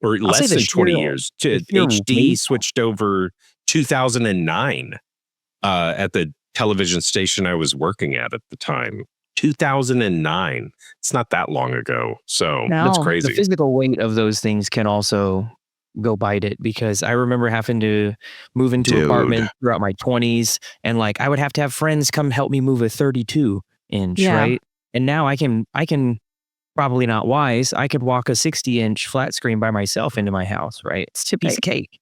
Or less than 20 years. To HD switched over 2009 at the television station I was working at the time. 2009. It's not that long ago. So that's crazy. The physical weight of those things can also go bite it, because I remember having to move into an apartment throughout my 20s, and like I would have to have friends come help me move a 32 inch, right? And now I can probably not wise. I could walk a 60-inch flat screen by myself into my house, right? It's too piece of cake.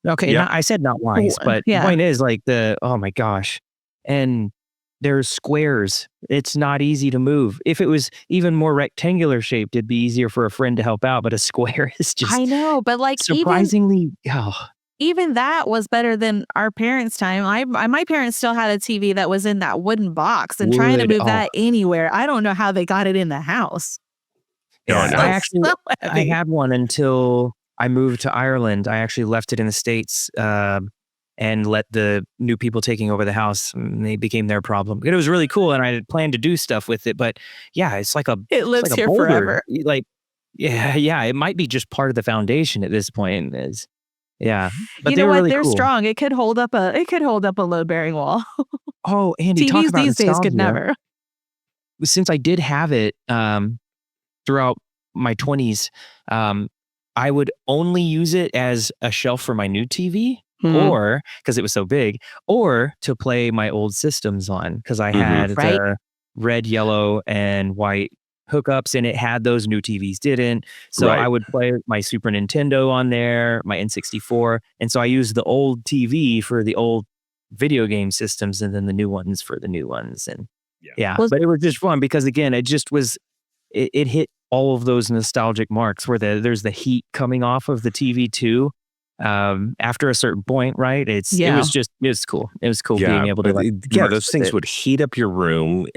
Okay, I said not wise, but the point is like oh my gosh. And there's squares. It's not easy to move. If it was even more rectangular shaped, it'd be easier for a friend to help out, but a square is just I know, but like surprisingly even that was better than our parents' time. My parents still had a TV that was in that wooden box, and trying to move that anywhere, I don't know how they got it in the house. I had one until I moved to Ireland. I actually left it in the States and let the new people taking over the house, and they became their problem. It was really cool, and I had planned to do stuff with it, but it's like it lives here boulder. Forever. Like, it might be just part of the foundation at this point. But you know what? They're strong. It could hold up a load bearing wall. Oh, Andy, TVs talk about these days could never. Since I did have it throughout my 20s, I would only use it as a shelf for my new TV, or because it was so big, or to play my old systems on, because I had Right. the red, yellow, and white hookups, and it had those. New TVs didn't. So Right. I would play my Super Nintendo on there, my N64. And so I used the old TV for the old video game systems, and then the new ones for the new ones. And yeah, Well- but it was just fun because, again, it just was, it hit all of those nostalgic marks where there's the heat coming off of the TV too. After a certain point, right? It was cool. It was cool being able to those things would heat up your room.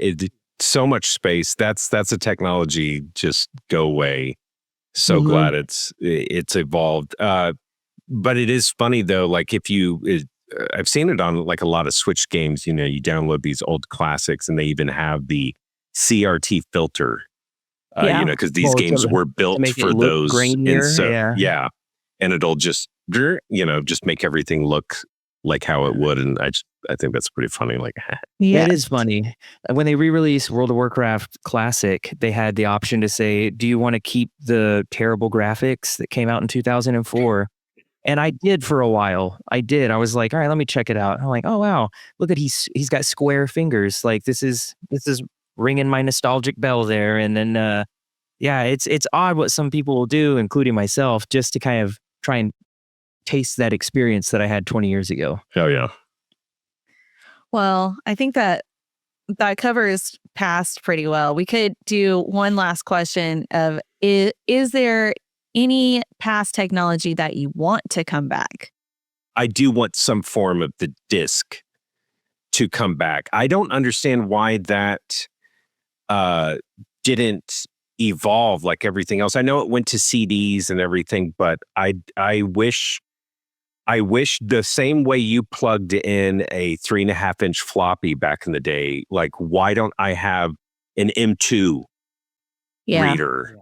So much space. That's a technology just go away. So glad it's evolved. But it is funny though. Like I've seen it on like a lot of Switch games. You know, you download these old classics, and they even have the CRT filter. You know, because these games were built for those. Grainier, and so, and it'll just just make everything look like how it would. And I think that's pretty funny. Like, it is funny. When they re-released World of Warcraft Classic, they had the option to say, do you want to keep the terrible graphics that came out in 2004? And I did for a while. I was like, all right, let me check it out. I'm like, oh wow, look at he's got square fingers. Like this is ringing my nostalgic bell there. And then it's odd what some people will do, including myself, just to kind of try and taste that experience that I had 20 years ago. oh yeah. Well, I think that covers past pretty well. We could do one last question of, is there any past technology that you want to come back? I do want some form of the disc to come back. I don't understand why that didn't evolve like everything else. I know it went to CDs and everything, but I wish the same way you plugged in a 3.5-inch floppy back in the day, like why don't I have an M2 reader?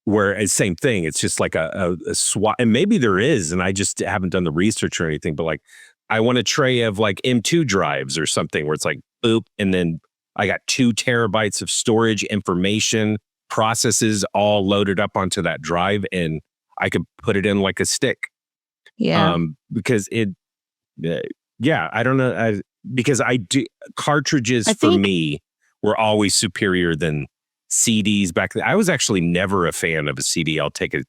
Where it's same thing. It's just like a swap, and maybe there is, and I just haven't done the research or anything, but like I want a tray of like M2 drives or something where it's like boop, and then I got 2 terabytes of storage, information, processes all loaded up onto that drive, and I could put it in like a stick. Because I don't know. Because cartridges for me were always superior than CDs back then. I was actually never a fan of a CD. I'll take a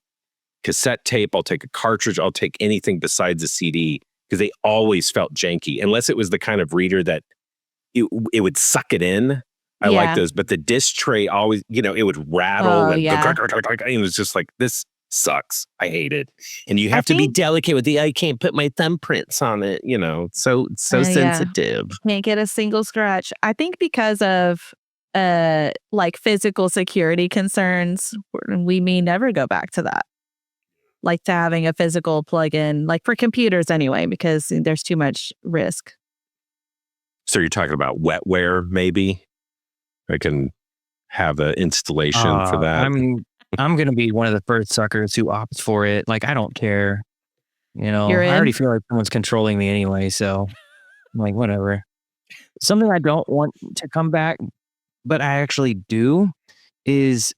cassette tape, I'll take a cartridge, I'll take anything besides a CD, because they always felt janky, unless it was the kind of reader that it would suck it in. I like those, but the disc tray always, it would rattle and it was just like, this sucks. I hate it. And you have to be delicate with I can't put my thumbprints on it, so sensitive. Can't get a single scratch. I think because of like physical security concerns, we may never go back to that. Like to having a physical plug-in, like for computers anyway, because there's too much risk. So you're talking about wetware, maybe? I can have an installation for that. I'm going to be one of the first suckers who opts for it. Like, I don't care. I already feel like someone's controlling me anyway, so I'm like, whatever. Something I don't want to come back, but I actually do, is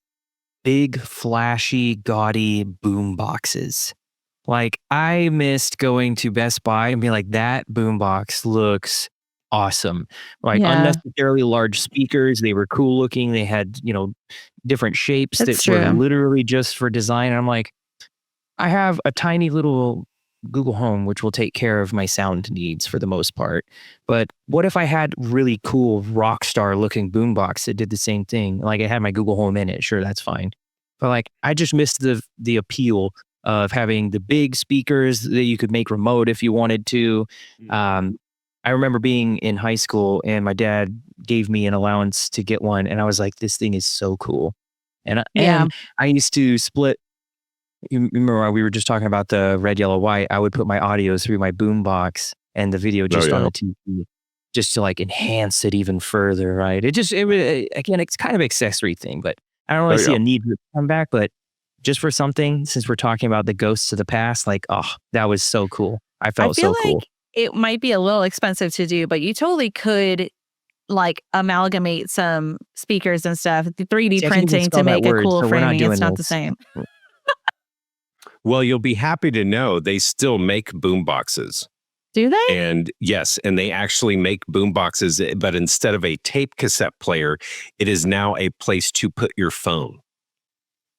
big, flashy, gaudy boom boxes. Like, I missed going to Best Buy and being like, that boom box looks awesome. Like, unnecessarily large speakers. They were cool looking. They had, different shapes that were literally just for design. And I'm like, I have a tiny little Google Home, which will take care of my sound needs for the most part. But what if I had really cool rock star looking boombox that did the same thing? Like, it had my Google Home in it. Sure, that's fine. But like, I just missed the appeal of having the big speakers that you could make remote if you wanted to. I remember being in high school and my dad gave me an allowance to get one, and I was like, this thing is so cool. And I used to split. You remember we were just talking about the red, yellow, white? I would put my audio through my boom box and the video just on the TV, just to like enhance it even further, right? Again, it's kind of accessory thing, but I don't really see a need to come back. But just for something, since we're talking about the ghosts of the past, like, oh, that was so cool. I feel so cool. It might be a little expensive to do, but you totally could like amalgamate some speakers and stuff, the 3D See, I can't even printing to spell that make a word, cool so we're not framing. It's doing not the this. same. Well, you'll be happy to know they still make boomboxes. Do they? And yes, and they actually make boomboxes, but instead of a tape cassette player, it is now a place to put your phone.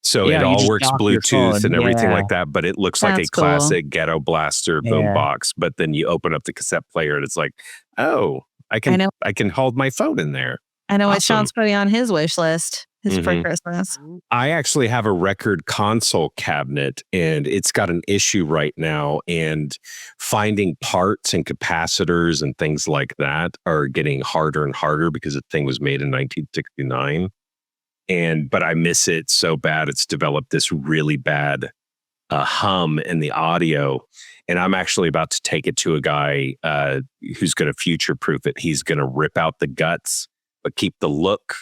So Yeah, it you all just works dock your Bluetooth phone. and everything Yeah. like that, but it looks like a That's cool. classic ghetto blaster Yeah. boombox. But then you open up the cassette player and it's like, oh, I know. can hold my phone in there. I know what Awesome. Sean's putting on his wish list for Mhm. Christmas. I actually have a record console cabinet and it's got an issue right now, and finding parts and capacitors and things like that are getting harder and harder because the thing was made in 1969. But I miss it so bad. It's developed this really bad hum in the audio. And I'm actually about to take it to a guy who's going to future proof it. He's going to rip out the guts, but keep the look.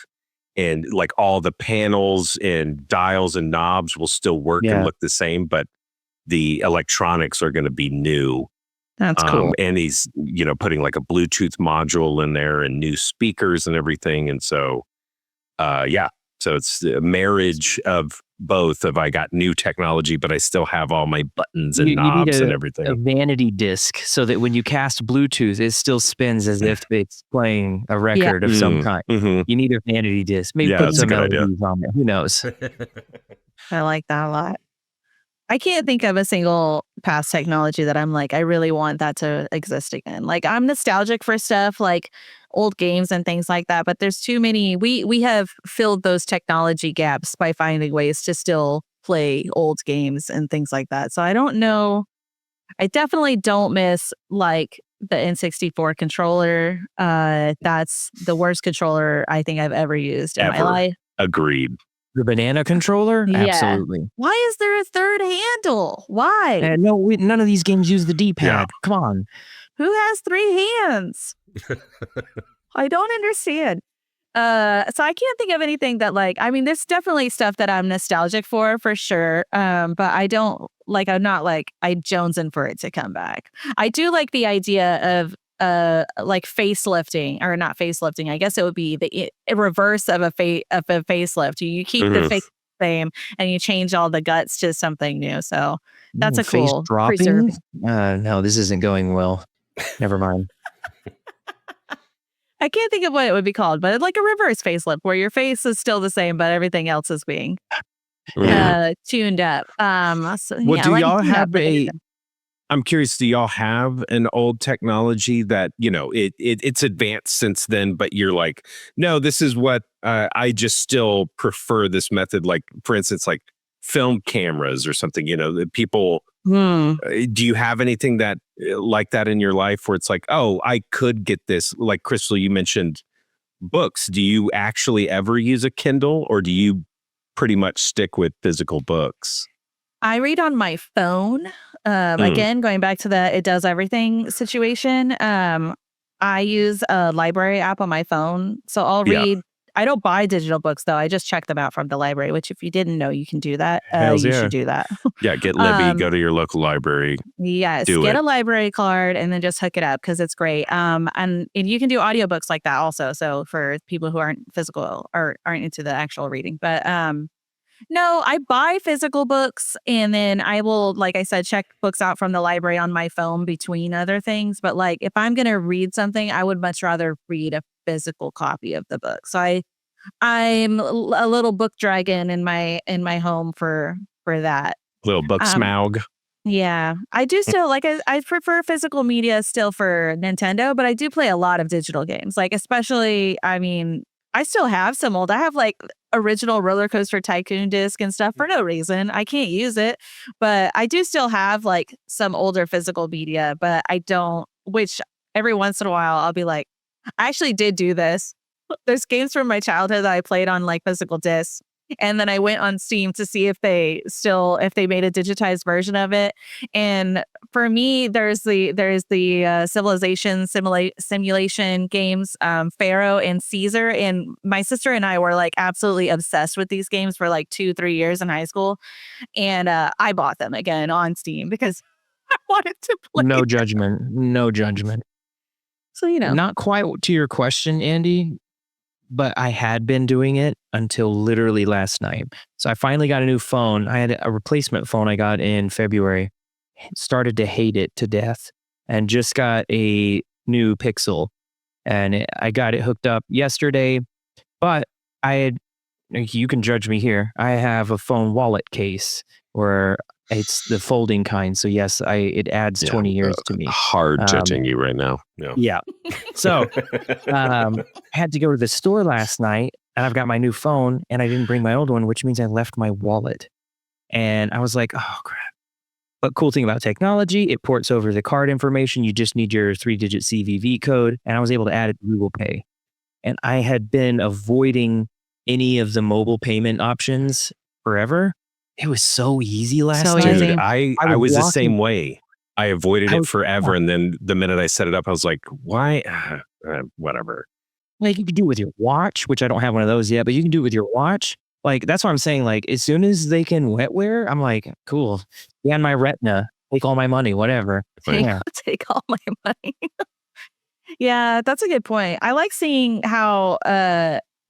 And like all the panels and dials and knobs will still work Yeah. and look the same, but the electronics are going to be new. That's cool. And he's, putting like a Bluetooth module in there and new speakers and everything. And so, so it's a marriage of both. I got new technology, but I still have all my buttons and You need knobs and a everything. vanity disc so that when you cast Bluetooth, it still spins as if it's playing a record of some kind. Mm-hmm. You need a vanity disc. Maybe Yeah, put that's a some good idea. LEDs on there. Who knows? I like that a lot. I can't think of a single past technology that I'm like, I really want that to exist again. Like, I'm nostalgic for stuff like old games and things like that, but there's too many. We have filled those technology gaps by finding ways to still play old games and things like that. So I don't know. I definitely don't miss like the N64 controller. That's the worst controller I think I've ever used in my Ever. life. Agreed. The banana controller? Yeah. Absolutely. Why is there a third handle? Why? No, none of these games use the D-pad. Yeah. Come on. Who has 3 hands? I don't understand. So I can't think of anything that there's definitely stuff that I'm nostalgic for sure. But I don't I'm not I jonesing for it to come back. I do like the idea of facelifting, or not facelifting. I guess it would be the reverse of a facelift. You keep the face same and you change all the guts to something new. So that's a face cool dropping. preserving. No, this isn't going well. Never mind. I can't think of what it would be called, but like a reverse facelift where your face is still the same, but everything else is being tuned up. Well, do y'all have I'm curious, do y'all have an old technology that, it's advanced since then, but you're like, no, this is what I just still prefer this method. Like, for instance, like film cameras or something, that people, do you have anything that like that in your life where it's like, oh, I could get this? Like Chrystal, you mentioned books. Do you actually ever use a Kindle, or do you pretty much stick with physical books? I read on my phone. Again, going back to the it does everything situation. I use a library app on my phone. So I'll read. I don't buy digital books, though. I just check them out from the library, which if you didn't know, you can do that. You should do that. Yeah, get Libby, go to your local library. Yes, get a library card and then just hook it up because it's great. And you can do audiobooks like that also. So for people who aren't physical or aren't into the actual reading. But no, I buy physical books and then I will, like I said, check books out from the library on my phone between other things. But like if I'm going to read something, I would much rather read a physical copy of the book. So I'm a little book dragon in my home for that. Little book smaug. Yeah, I do still I prefer physical media still for Nintendo, but I do play a lot of digital games. Like especially, I still have some old. I have like original Roller Coaster Tycoon disc and stuff for no reason. I can't use it, but I do still have like some older physical media, but I don't. Which every once in a while I'll be like, I actually did do this. There's games from my childhood that I played on like physical discs. And then I went on Steam to see if they made a digitized version of it. And for me, there's the civilization simulation games, Pharaoh and Caesar. And my sister and I were like absolutely obsessed with these games for like 2-3 years in high school. And I bought them again on Steam because I wanted to play. No judgment. No judgment. So, Not quite to your question, Andy, but I had been doing it until literally last night. So I finally got a new phone. I had a replacement phone I got in February. Started to hate it to death and just got a new Pixel. And I got it hooked up yesterday, but you can judge me here. I have a phone wallet case where it's the folding kind. So yes, it adds 20 years to me. Hard judging you right now. Yeah. So I had to go to the store last night and I've got my new phone and I didn't bring my old one, which means I left my wallet. And I was like, oh crap. But cool thing about technology, it ports over the card information. You just need your 3-digit CVV code. And I was able to add it to Google Pay. And I had been avoiding any of the mobile payment options forever. It was so easy last So night. easy. Dude, I was the same way. I avoided I it was- forever. And then the minute I set it up, I was like, why? Whatever. Like you can do it with your watch, which I don't have one of those yet, but you can do it with your watch. Like that's what I'm saying. Like as soon as they can wetware, I'm like, cool. Scan my retina, take all my money, whatever. Yeah. Take all my money. Yeah, that's a good point. I like seeing how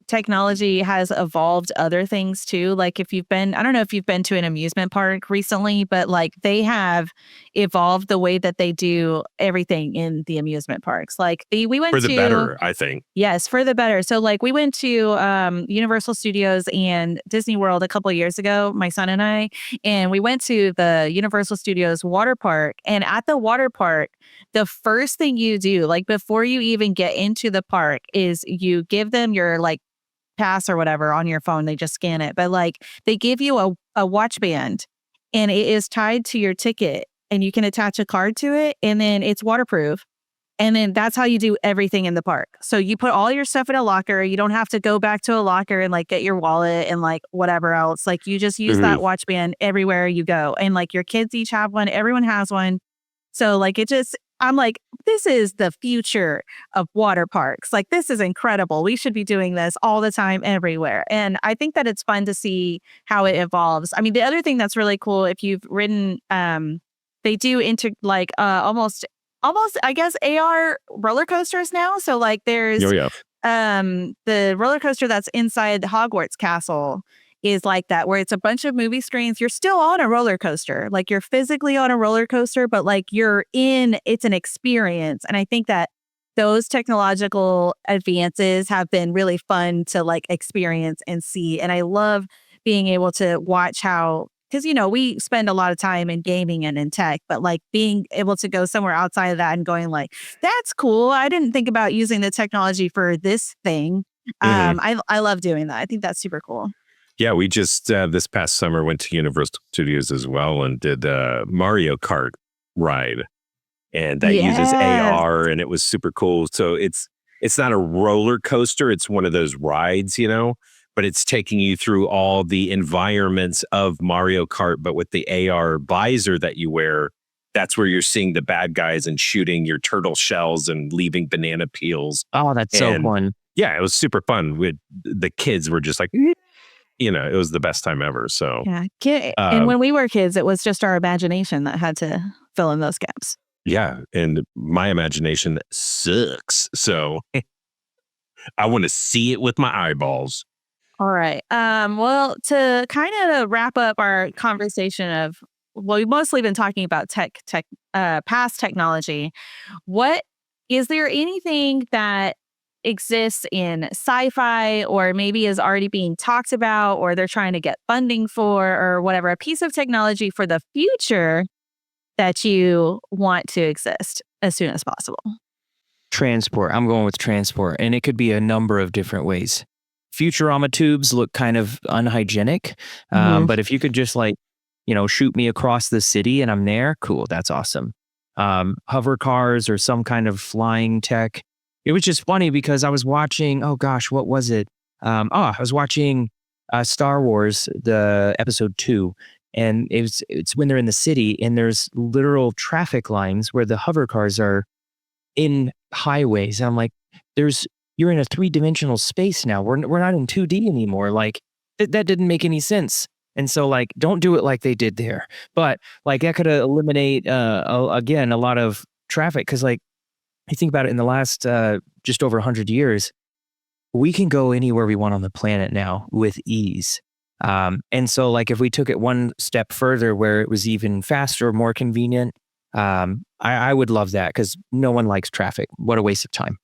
technology has evolved other things too. Like if you've been, I don't know if you've been to an amusement park recently, but like they have evolved the way that they do everything in the amusement parks. Like we went For the to better, I think. Yes, for the better. So like we went to Universal Studios and Disney World a couple of years ago, my son and I, and we went to the Universal Studios water park. And at the water park, the first thing you do, like before you even get into the park, is you give them your like pass or whatever on your phone. They just scan it. But like they give you a watch band and it is tied to your ticket and you can attach a card to it and then it's waterproof. And then that's how you do everything in the park. So you put all your stuff in a locker. You don't have to go back to a locker and like get your wallet and like whatever else. Like you just use that watch band everywhere you go. And like your kids each have one. Everyone has one. So like I'm like, this is the future of water parks. Like this is incredible. We should be doing this all the time everywhere. And I think that it's fun to see how it evolves. I mean, the other thing that's really cool, if you've ridden, they do into like almost I guess AR roller coasters now. So like there's the roller coaster that's inside the Hogwarts castle is like that, where it's a bunch of movie screens. You're still on a roller coaster. Like you're physically on a roller coaster, but like it's an experience. And I think that those technological advances have been really fun to like experience and see. And I love being able to watch how, because, we spend a lot of time in gaming and in tech, but like being able to go somewhere outside of that and going like, that's cool. I didn't think about using the technology for this thing. I love doing that. I think that's super cool. Yeah, we just this past summer went to Universal Studios as well and did a Mario Kart ride. And that uses AR and it was super cool. So it's not a roller coaster. It's one of those rides, but it's taking you through all the environments of Mario Kart. But with the AR visor that you wear, that's where you're seeing the bad guys and shooting your turtle shells and leaving banana peels. Oh, that's so fun. Yeah, it was super fun. The kids were just like, it was the best time ever. So yeah. And when we were kids, it was just our imagination that had to fill in those gaps. Yeah. And my imagination sucks. So I want to see it with my eyeballs. All right. Well, to kind of wrap up our conversation of, we've mostly been talking about past technology. Is there anything that exists in sci-fi or maybe is already being talked about or they're trying to get funding for or whatever, a piece of technology for the future that you want to exist as soon as possible? Transport. I'm going with transport. And it could be a number of different ways. Futurama tubes look kind of unhygienic. But if you could just shoot me across the city and I'm there, cool. That's awesome. Hover cars or some kind of flying tech. It was just funny because I was watching, oh gosh, what was it? I was watching Star Wars, the episode 2. And it's when they're in the city and there's literal traffic lines where the hover cars are in highways. And I'm like, you're in a 3-dimensional space now. We're not in 2D anymore. Like that didn't make any sense. And so like, don't do it like they did there. But like that could eliminate, again, a lot of traffic. Cause like you think about it, in the last just over 100 years, we can go anywhere we want on the planet now with ease. And so like if we took it one step further where it was even faster, more convenient, I would love that because no one likes traffic. What a waste of time.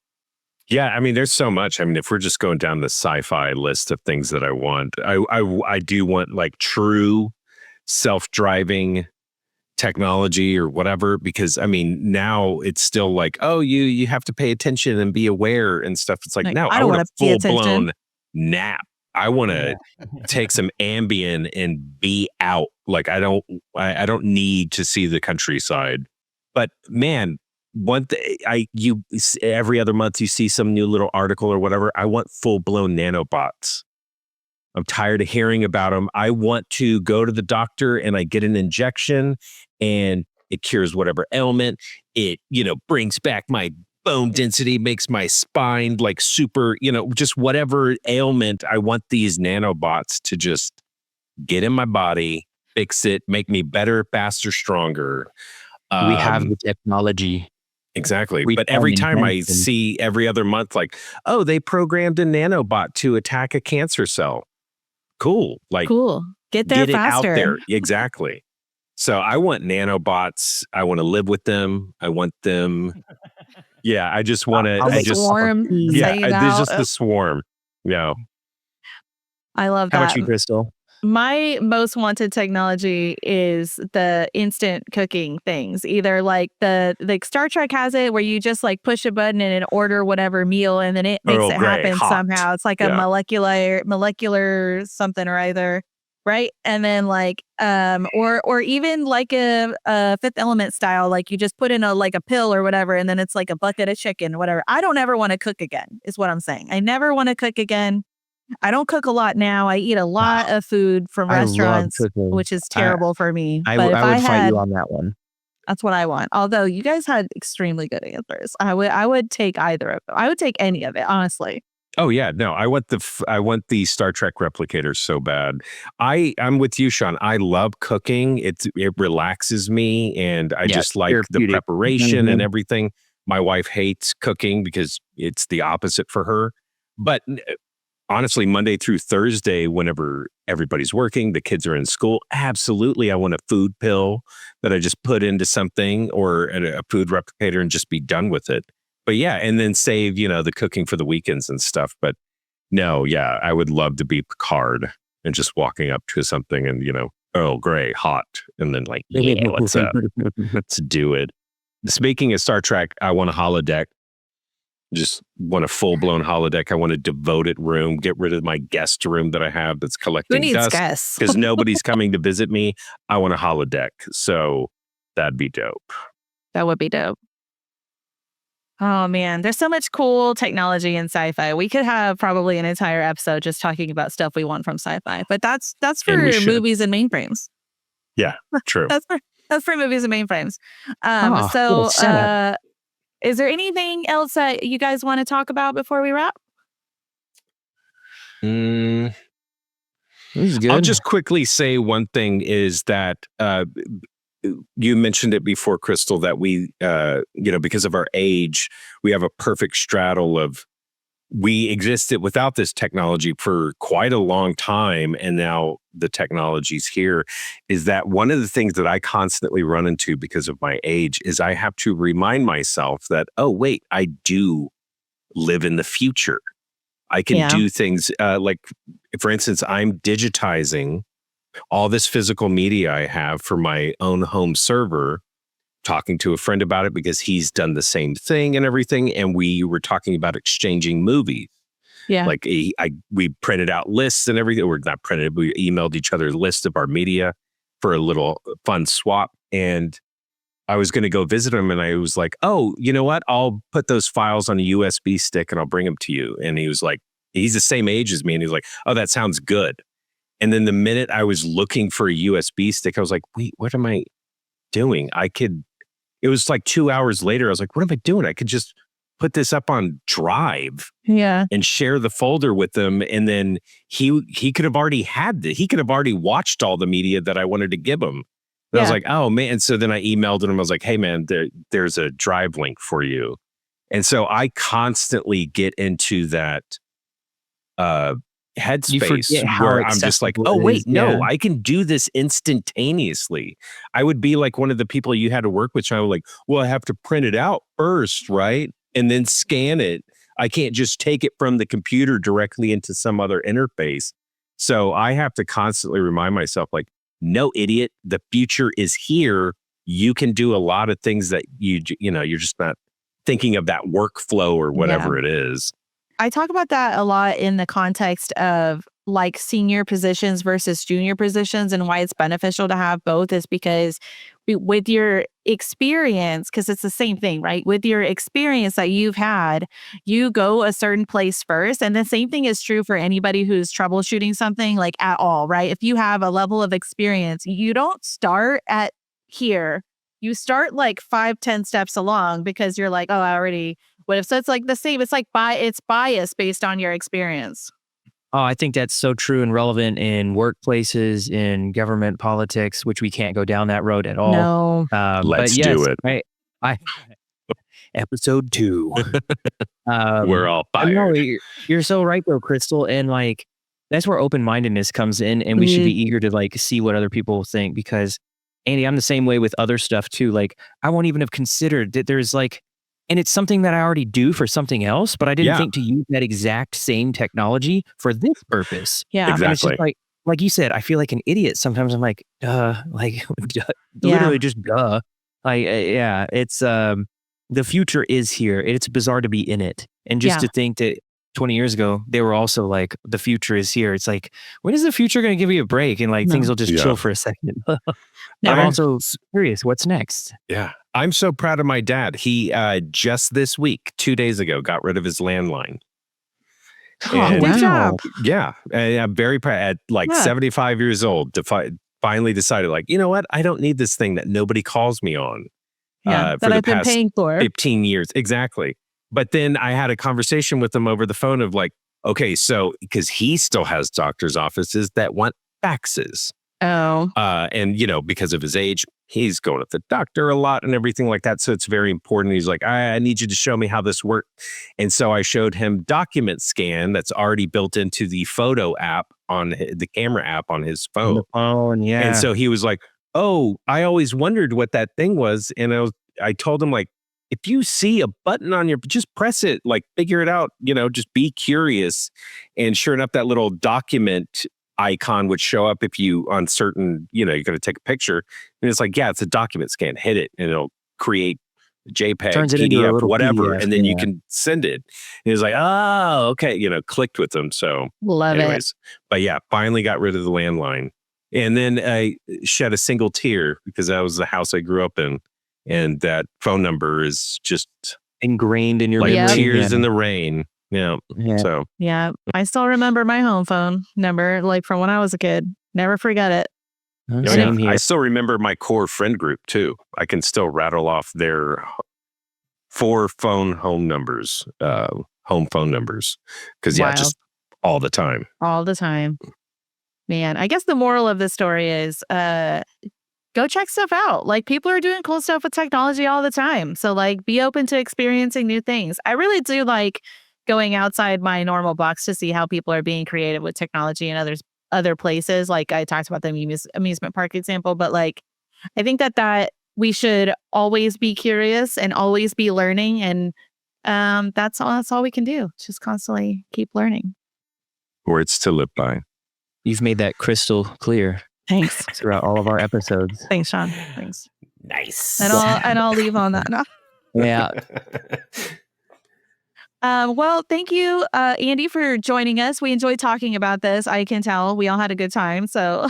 Yeah, I mean, there's so much. I mean, if we're just going down the sci-fi list of things that I want, I do want like true self-driving technology or whatever, because I mean, now it's still like, oh, you have to pay attention and be aware and stuff. It's like, no, I I don't want wanna a pay full-blown nap. I want to take some Ambien and be out. Like I don't need to see the countryside. But man, every other month you see some new little article or whatever. I want full-blown nanobots. I'm tired of hearing about them. I want to go to the doctor and I get an injection and it cures whatever ailment. It, brings back my bone density, makes my spine like super, just whatever ailment. I want these nanobots to just get in my body, fix it, make me better, faster, stronger. We have the technology. Exactly. But every time I see every other month, like, oh, they programmed a nanobot to attack a cancer cell. Cool. Like, cool. Get there faster. Out there. Exactly. So I want nanobots. I want to live with them. I want them. Yeah. I just want to. Swarm. Yeah. There's just the swarm. Yeah. I love that. How about you, Chrystal? My most wanted technology is the instant cooking things. Either like Star Trek has it where you just like push a button and it order whatever meal and then it makes it happen somehow. It's like a molecular something or either, right? And then like or even like a Fifth Element style, like you just put in a pill or whatever and then it's like a bucket of chicken, whatever. I don't ever want to cook again, is what I'm saying. I never want to cook again. I don't cook a lot now. I eat a lot of food from restaurants, which is terrible for me. I would fight you on that one. That's what I want. Although you guys had extremely good answers. I would take either of them. I would take any of it, honestly. Oh yeah, no, I want the Star Trek replicators so bad. I'm with you, Sean. I love cooking. It relaxes me, and I just like the preparation and everything. My wife hates cooking because it's the opposite for her. But honestly, Monday through Thursday, whenever everybody's working, the kids are in school, absolutely, I want a food pill that I just put into something or a food replicator and just be done with it. But yeah, and then save, the cooking for the weekends and stuff. But no, yeah, I would love to be Picard and just walking up to something and, Earl Grey, hot. And then like, yeah, what's up? Let's do it. Speaking of Star Trek, I want a holodeck. Just want a full-blown holodeck. I want a devoted room. Get rid of my guest room that I have that's collecting dust because nobody's coming to visit me. I want a holodeck. So that'd be dope. That would be dope. Oh man, there's so much cool technology in sci-fi. We could have probably an entire episode just talking about stuff we want from sci-fi. But that's for movies and mainframes. Yeah, true. that's for movies and mainframes. Is there anything else that you guys want to talk about before we wrap? This is good. I'll just quickly say one thing is that you mentioned it before, Chrystal, that we, because of our age, we have a perfect straddle of we existed without this technology for quite a long time. And now the technology's here. Is that one of the things that I constantly run into because of my age is I have to remind myself that, oh, wait, I do live in the future. I can do things like, for instance, I'm digitizing all this physical media I have for my own home server, talking to a friend about it because he's done the same thing and everything. And we were talking about exchanging movies. Yeah. Like we printed out lists and everything. Or not printed, we emailed each other lists of our media for a little fun swap. And I was going to go visit him and I was like, oh, you know what? I'll put those files on a USB stick and I'll bring them to you. And he was like, he's the same age as me. And he was like, oh, that sounds good. And then the minute I was looking for a USB stick, I was like, wait, what am I doing? It was like 2 hours later. I was like, what am I doing? I could just put this up on Drive and share the folder with them. And then he could have already he could have already watched all the media that I wanted to give him. And I was like, oh man. And so then I emailed him. I was like, hey man, there's a Drive link for you. And so I constantly get into that headspace where I'm just like, oh, wait, no, I can do this instantaneously. I would be like one of the people you had to work with. So I was like, well, I have to print it out first, right? And then scan it. I can't just take it from the computer directly into some other interface. So I have to constantly remind myself, like, no, idiot, the future is here. You can do a lot of things that you're just not thinking of that workflow or whatever it is. I talk about that a lot in the context of like senior positions versus junior positions, and why it's beneficial to have both is because with your experience, because it's the same thing, right? With your experience that you've had, you go a certain place first. And the same thing is true for anybody who's troubleshooting something like at all, right? If you have a level of experience, you don't start at here. You start like 5-10 steps along because you're like, oh, I already would have. So it's like the same. It's like it's bias based on your experience. Oh, I think that's so true and relevant in workplaces, in government politics, which we can't go down that road at all. No. Let's do it. I episode 2. We're all fired. No, you're so right though, Chrystal. And like, that's where open-mindedness comes in, and we should be eager to like see what other people think, because Andy, I'm the same way with other stuff too. Like, I won't even have considered that there's like, and it's something that I already do for something else, but I didn't think to use that exact same technology for this purpose. Yeah, exactly. And it's just like you said, I feel like an idiot sometimes. I'm like, literally just duh. Like, yeah, it's the future is here. It's bizarre to be in it, and just to think that 20 years ago they were also like, the future is here. It's like, when is the future going to give you a break and like things will just chill for a second? I'm also curious, what's next? Yeah. I'm so proud of my dad. He just this week, 2 days ago, got rid of his landline. Good job. Yeah. And I'm very proud. At 75 years old, finally decided, like, you know what? I don't need this thing that nobody calls me on. That for the I've been past paying for 15 years. Exactly. But then I had a conversation with him over the phone of like, okay, so because he still has doctor's offices that want faxes. Oh. And, because of his age, he's going to the doctor a lot and everything like that. So it's very important. He's like, I need you to show me how this works. And so I showed him Document Scan that's already built into the photo app on the camera app on his phone. Yeah. And so he was like, oh, I always wondered what that thing was. And I told him, like, if you see a button on just press it, like, figure it out, just be curious. And sure enough, that little document icon would show up if you on certain, you're going to take a picture, and it's like, yeah, it's a document scan, hit it and it'll create JPEG, turns it PDF, into a whatever, PDF, and then you can send it. And it's like, oh, okay, clicked with them. So love it. But yeah, finally got rid of the landline. And then I shed a single tear because that was the house I grew up in, and that phone number is just ingrained in your like memory. tears in the rain. Yeah. So yeah, I still remember my home phone number, like from when I was a kid. Never forget it. Same here. I still remember my core friend group too. I can still rattle off their 4 home phone numbers, because just all the time. All the time. Man, I guess the moral of this story is go check stuff out. Like, people are doing cool stuff with technology all the time. So like, be open to experiencing new things. I really do like going outside my normal box to see how people are being creative with technology in other places. Like, I talked about the amusement park example, but like, I think that we should always be curious and always be learning. And that's all we can do. Just constantly keep learning. Words to live by. You've made that crystal clear. Thanks. Throughout all of our episodes. Thanks, Sean. Thanks. Nice. And I'll leave on that. No. Yeah. Well, thank you, Andy, for joining us. We enjoyed talking about this. I can tell we all had a good time. So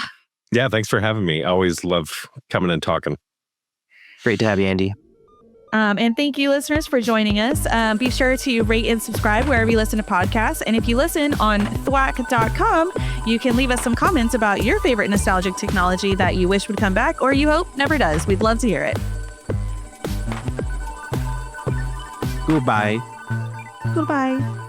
yeah, thanks for having me. I always love coming and talking. Great to have you, Andy. And thank you, listeners, for joining us. Be sure to rate and subscribe wherever you listen to podcasts. And if you listen on thwack.com, you can leave us some comments about your favorite nostalgic technology that you wish would come back or you hope never does. We'd love to hear it. Goodbye. Goodbye.